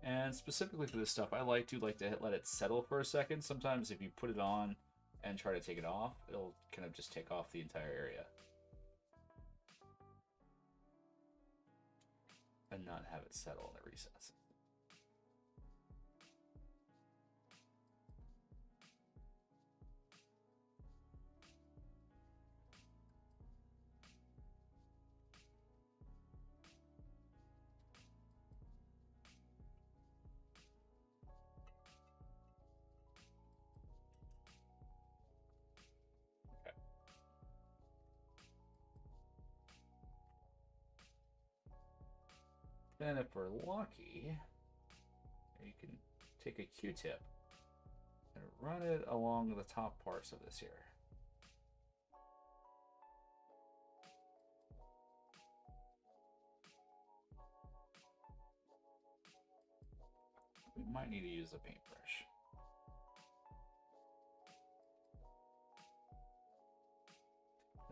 And specifically for this stuff, I like to let it settle for a second. Sometimes if you put it on and try to take it off, it'll kind of just take off the entire area and not have it settle in the recess. Then if we're lucky, you can take a Q-tip and run it along the top parts of this here. We might need to use a paintbrush.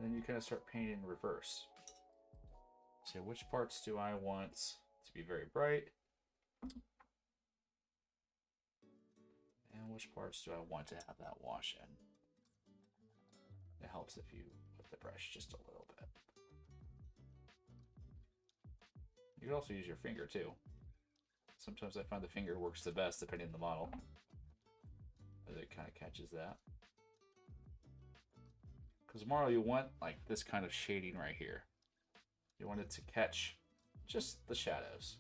And then you kind of start painting in reverse. So which parts do I want to be very bright? And which parts do I want to have that wash in? It helps if you put the brush just a little bit. You can also use your finger too. Sometimes I find the finger works the best depending on the model, as it kind of catches that. Because Marro, you want like this kind of shading right here. You want it to catch just the shadows.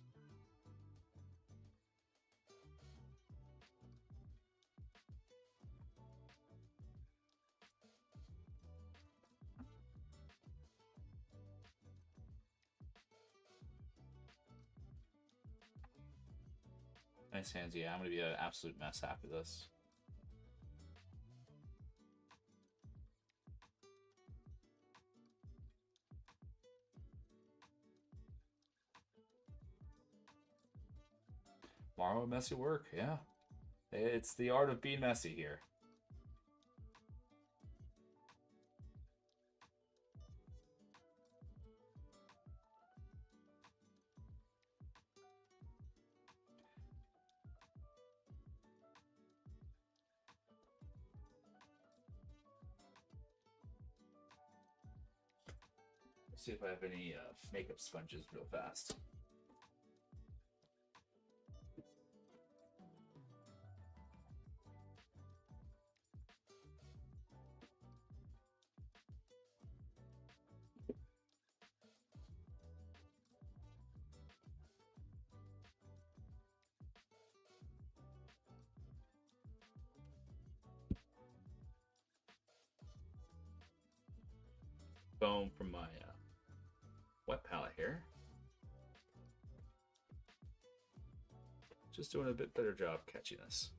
Nice hands, yeah. I'm gonna be an absolute mess after this. Marro, messy work, yeah. It's the art of being messy here. Let's see if I have any makeup sponges real fast. Foam from my wet palette here. Just doing a bit better job catching this.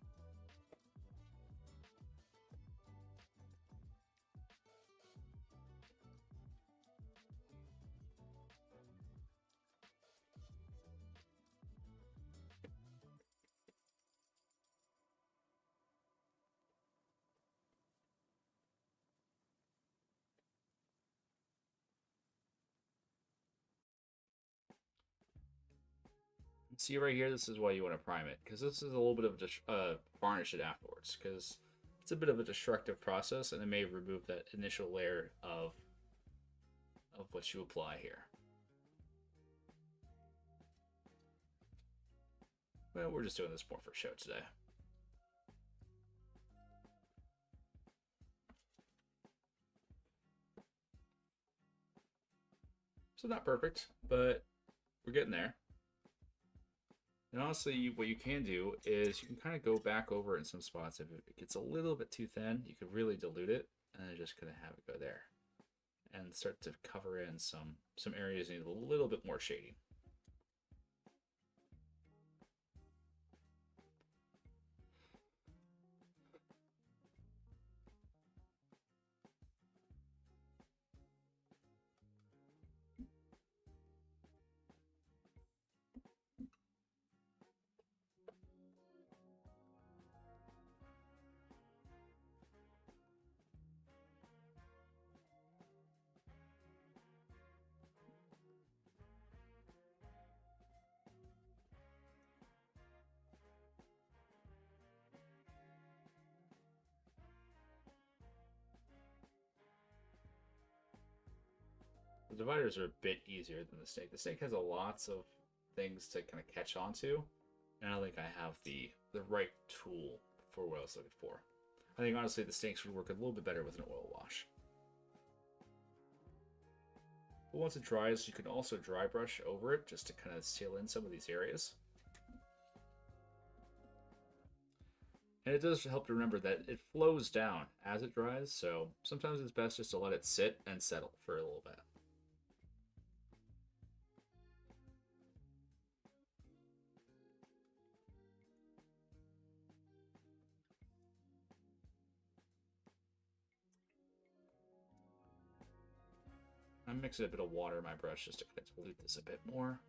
See right here, this is why you want to prime it, because this is a little bit of varnish it afterwards, because it's a bit of a destructive process, and it may remove that initial layer of what you apply here. Well, we're just doing this more for show today. So not perfect, but we're getting there. And honestly, what you can do is you can kind of go back over it in some spots. If it gets a little bit too thin, you could really dilute it and then just kind of have it go there. And start to cover in some areas that need a little bit more shading. The dividers are a bit easier than the snake. The snake has lots of things to kind of catch onto, and I don't think I have the right tool for what I was looking for. I think honestly the snakes would work a little bit better with an oil wash. But once it dries, you can also dry brush over it just to kind of seal in some of these areas. And it does help to remember that it flows down as it dries, so sometimes it's best just to let it sit and settle for a little bit. I'm mixing a bit of water in my brush just to kind of dilute this a bit more.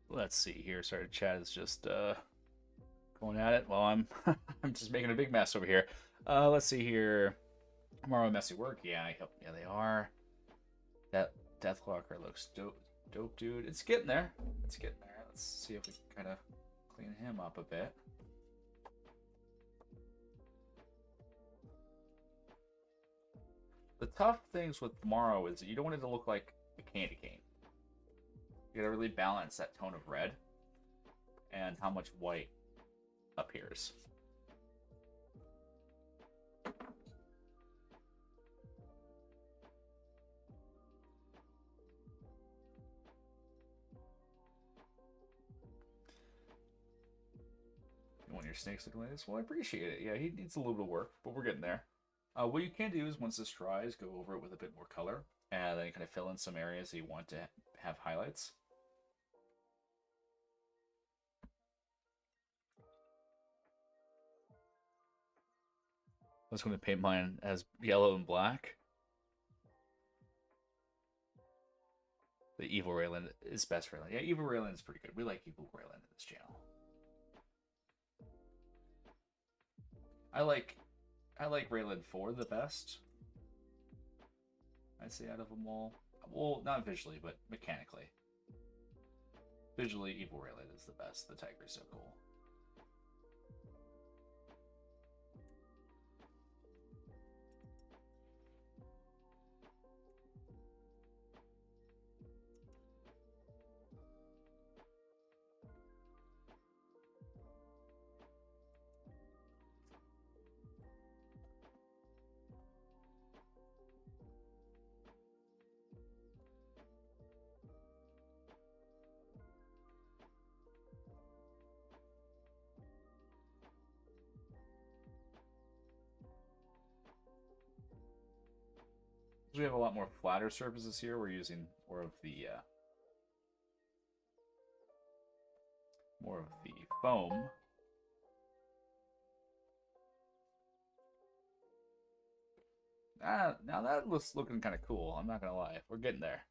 Let's see here. Sorry, chat is just going at it while I'm I'm just making a big mess over here. Let's see here. Marro messy work. Yeah, yeah, they are. That Deathwalker looks dope, dude. It's getting there. It's getting there. Let's see if we can kind of clean him up a bit. The tough things with Marro is that you don't want it to look like a candy cane. You gotta really balance that tone of red and how much white appears. You want your snakes looking like this? Well, I appreciate it. Yeah, he needs a little bit of work, but we're getting there. What you can do is once this dries, go over it with a bit more color, and then kind of fill in some areas that you want to have highlights. I was going to paint mine as yellow and black. The Evil Raylan is best Raylan. Yeah, Evil Raylan is pretty good. We like Evil Raylan in this channel. I like Raylan 4 the best. I'd say out of them all. Well, not visually, but mechanically. Visually, Evil Raylan is the best. The tiger is so cool. We have a lot more flatter surfaces here. We're using more of the foam. Now that looks looking kind of cool. I'm not gonna lie. We're getting there.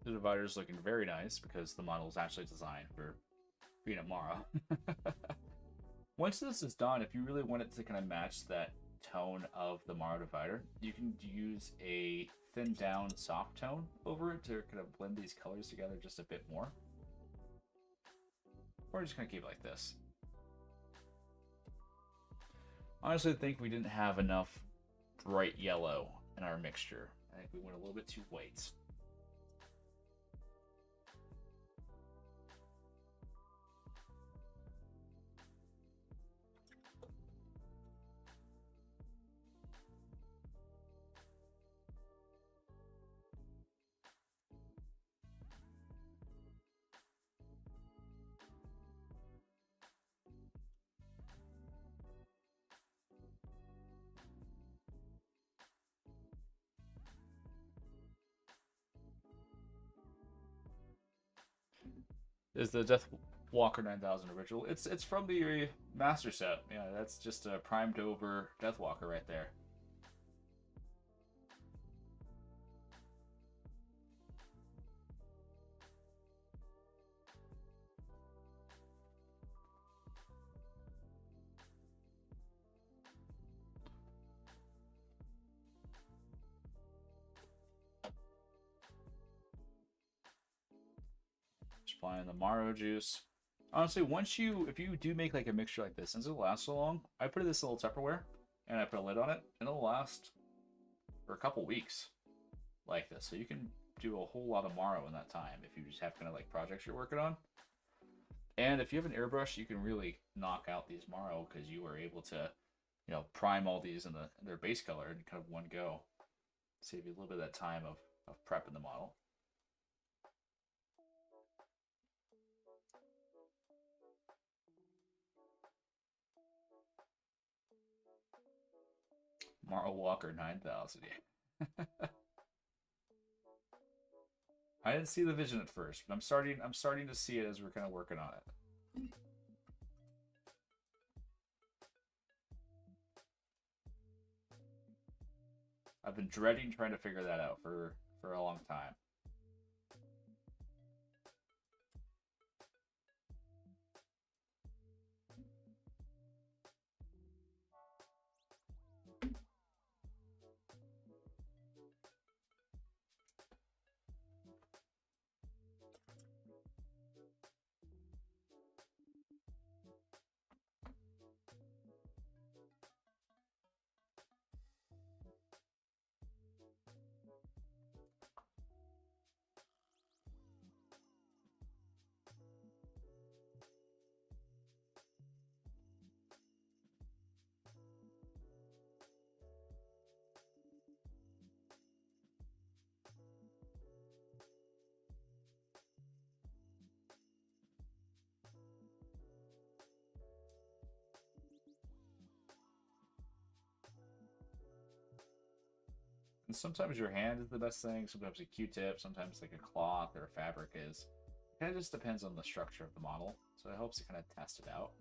The divider's looking very nice because the model is actually designed for being a Marro. Once this is done, if you really want it to kind of match that tone of the Marro divider, you can use a thinned down soft tone over it to kind of blend these colors together just a bit more. Or just kind of keep it like this. Honestly, I think we didn't have enough bright yellow in our mixture. I think we went a little bit too white. Is the Deathwalker 9000 original? It's from the master set. Yeah, that's just a primed over Deathwalker right there. Just applying the Marro juice. Honestly, if you do make like a mixture like this, since it'll last so long, I put this little Tupperware and I put a lid on it, and it'll last for a couple weeks like this. So you can do a whole lot of Marro in that time if you just have kind of like projects you're working on. And if you have an airbrush, you can really knock out these Marro because you are able to you know, prime all these in their base color in kind of one go. Save you a little bit of that time of prepping the model. Marro Walker 9000. Yeah. I didn't see the vision at first, but I'm starting to see it as we're kind of working on it. I've been dreading trying to figure that out for a long time. And sometimes your hand is the best thing, sometimes a Q-tip, sometimes like a cloth or a fabric is. It kind of just depends on the structure of the model, so it helps to kind of test it out.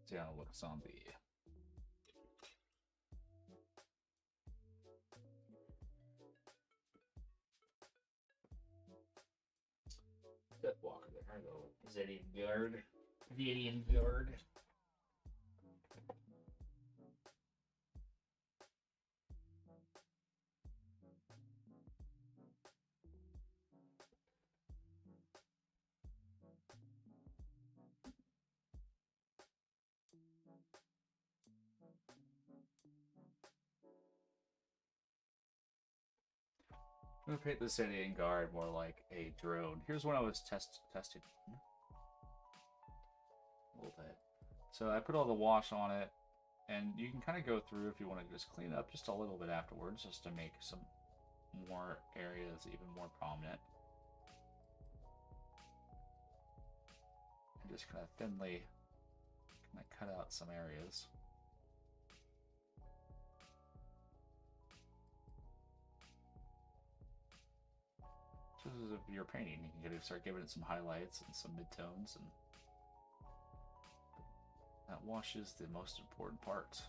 See how it looks on the Death Walker there. I go Zedian Guard. Zedian Guard. I'm gonna paint the Zedian Guard more like a drone. Here's when I was testing a little bit. So I put all the wash on it, and you can kind of go through if you want to just clean up just a little bit afterwards, just to make some more areas even more prominent. And just kind of thinly kind of cut out some areas. Just as if you're painting, you can start giving it some highlights and some midtones, and that wash is the most important part.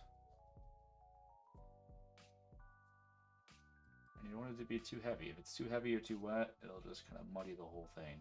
And you don't want it to be too heavy. If it's too heavy or too wet, it'll just kind of muddy the whole thing.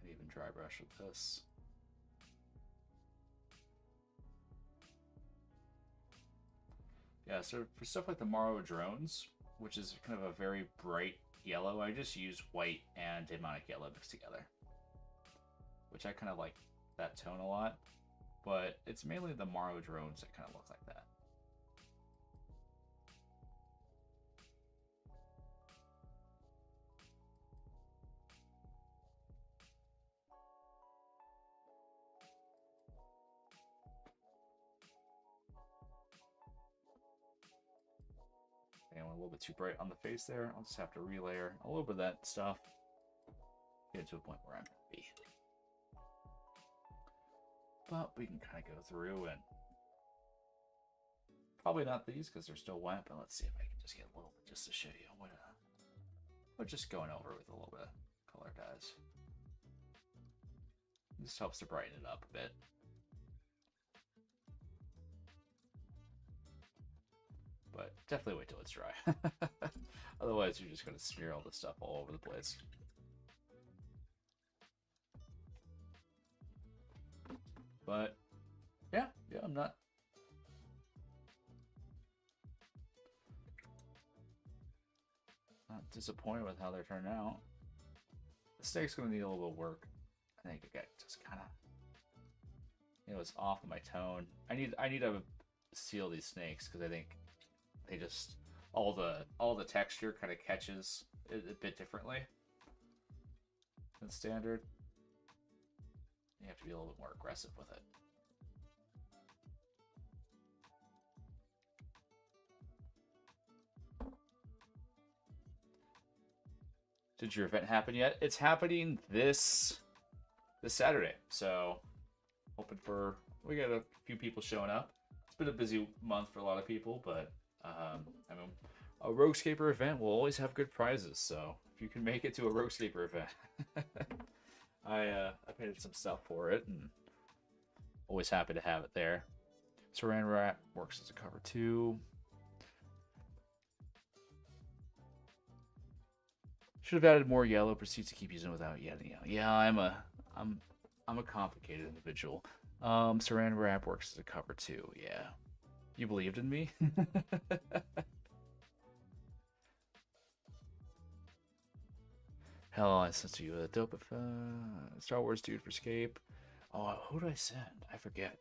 Even dry brush with this. Yeah, so for stuff like the Marro drones, which is kind of a very bright yellow, I just use white and demonic yellow mixed together, which I kind of like that tone a lot, but it's mainly the Marro drones that kind of look like that. And a little bit too bright on the face there. I'll just have to relayer a little bit of that stuff. Get it to a point where I'm happy. But we can kind of go through and Probably not these because they're still wet, but let's see if I can just get a little bit just to show you what we're just going over with a little bit of color dyes. This helps to brighten it up a bit. But definitely wait till it's dry. Otherwise, you're just going to smear all this stuff all over the place. But yeah, I'm not disappointed with how they're turning out. The snake's going to need a little bit of work. I think it just kind of, it's off of my tone. I need to seal these snakes because I think they just all the texture kind of catches it a bit differently than standard. You have to be a little bit more aggressive with it. Did your event happen yet? It's happening this Saturday. So hoping we got a few people showing up. It's been a busy month for a lot of people, but I mean, a Roguescaper event will always have good prizes. So if you can make it to a Roguescaper event, I painted some stuff for it, and always happy to have it there. Saran wrap works as a cover too. Should have added more yellow. Proceeds to keep using without yellow. Yeah, I'm a complicated individual. Saran wrap works as a cover too. Yeah, you believed in me. Hell, I sent you a dope Star Wars dude for Scape. Oh, who did I send? I forget.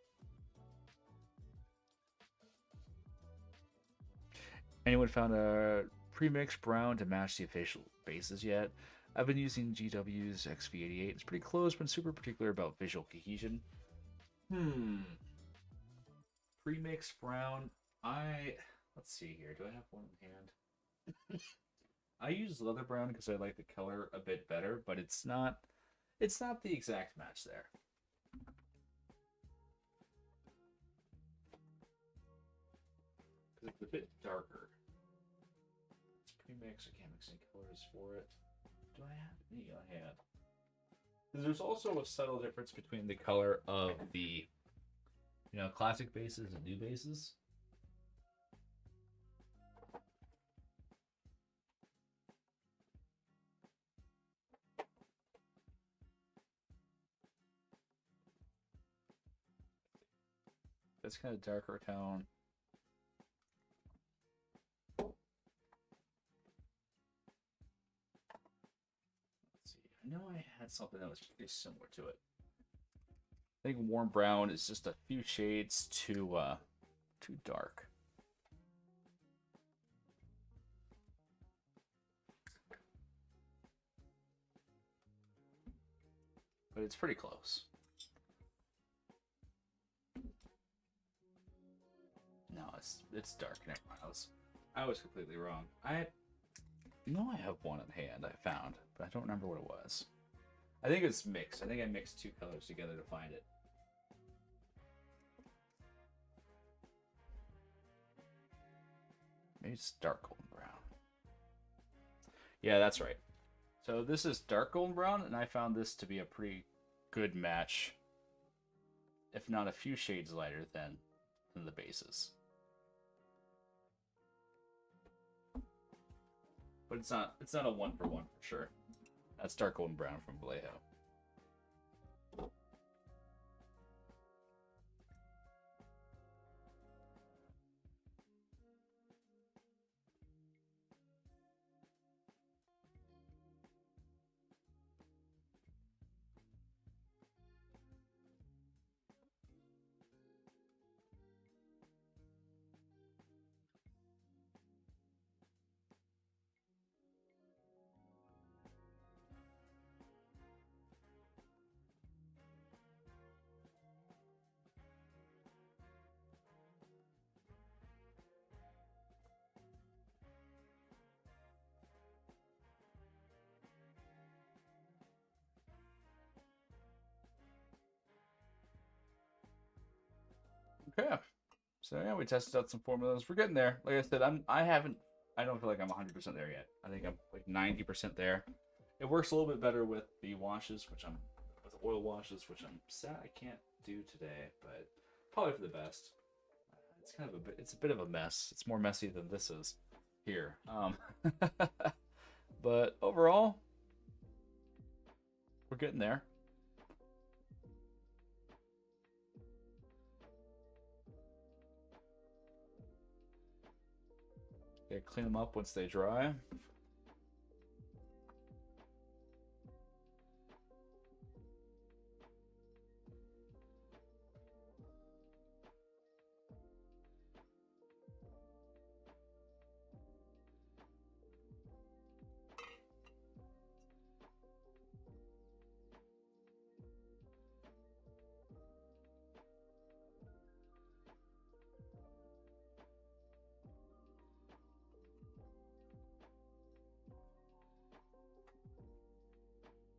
Anyone found a pre-mixed brown to match the official bases yet? I've been using GW's XV88. It's pretty close, but super particular about visual cohesion. Pre-mixed brown. Let's see here. Do I have one in hand? I use leather brown because I like the color a bit better, but it's not the exact match there. Because it's a bit darker. It's pre-mix. I can't mix any colors for it. Do I have any on hand? There's also a subtle difference between the color of the classic bases and new bases. That's kind of darker tone. Let's see. I know I had something that was pretty similar to it. I think warm brown is just a few shades too dark. But it's pretty close. No, it's dark. Never mind. I was completely wrong. I know I have one in hand I found, but I don't remember what it was. I think it's mixed. I think I mixed two colors together to find it. Maybe it's dark golden brown. Yeah, that's right. So this is dark golden brown, and I found this to be a pretty good match, if not a few shades lighter than the bases. But it's not a one-for-one for sure. That's dark golden brown from Vallejo. Okay, So yeah, we tested out some formulas. We're getting there. Like I said, I don't feel like I'm 100% there yet. I think I'm like 90% there. It works a little bit better with the washes, with the oil washes, which I'm sad I can't do today, but probably for the best. It's kind of it's a bit of a mess. It's more messy than this is here. But overall, we're getting there. Gotta clean them up once they dry.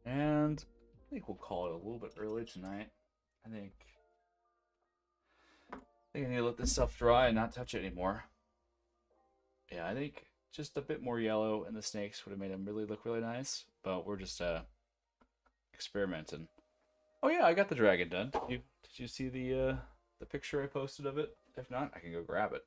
And I think we'll call it a little bit early tonight. I think I need to let this stuff dry and not touch it anymore. Yeah, I think just a bit more yellow in the snakes would have made them really look really nice. But we're just experimenting. Oh yeah, I got the dragon done. Did you see the picture I posted of it? If not, I can go grab it.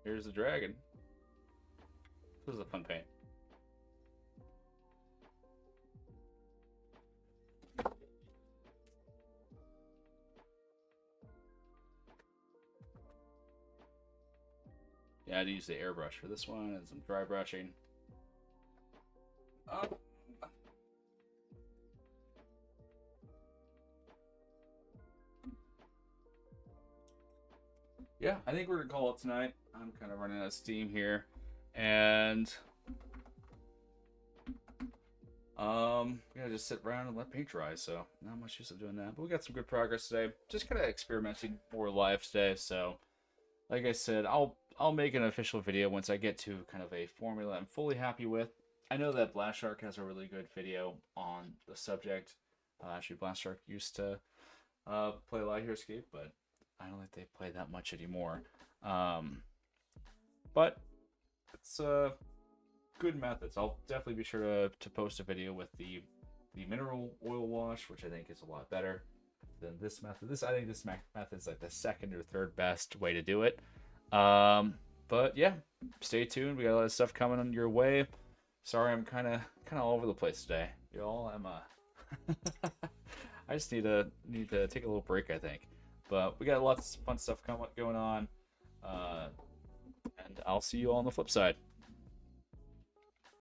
Here's the dragon. This is a fun paint. Yeah, I had to use the airbrush for this one and some dry brushing. Yeah, I think we're gonna call it tonight. I'm kind of running out of steam here, and we gotta just sit around and let paint dry. So not much use of doing that, but we got some good progress today. Just kind of experimenting more live today. So, like I said, I'll make an official video once I get to kind of a formula I'm fully happy with. I know that Blast Shark has a really good video on the subject. Actually, Blast Shark used to play a lot of Heroscape, but I don't think they play that much anymore. But it's good methods. I'll definitely be sure to post a video with the mineral oil wash, which I think is a lot better than this method. I think this method is like the second or third best way to do it. But yeah, stay tuned. We got a lot of stuff coming on your way. Sorry, I'm kind of all over the place today, y'all. I just need to take a little break, I think. But we got lots of fun stuff going on. And I'll see you all on the flip side.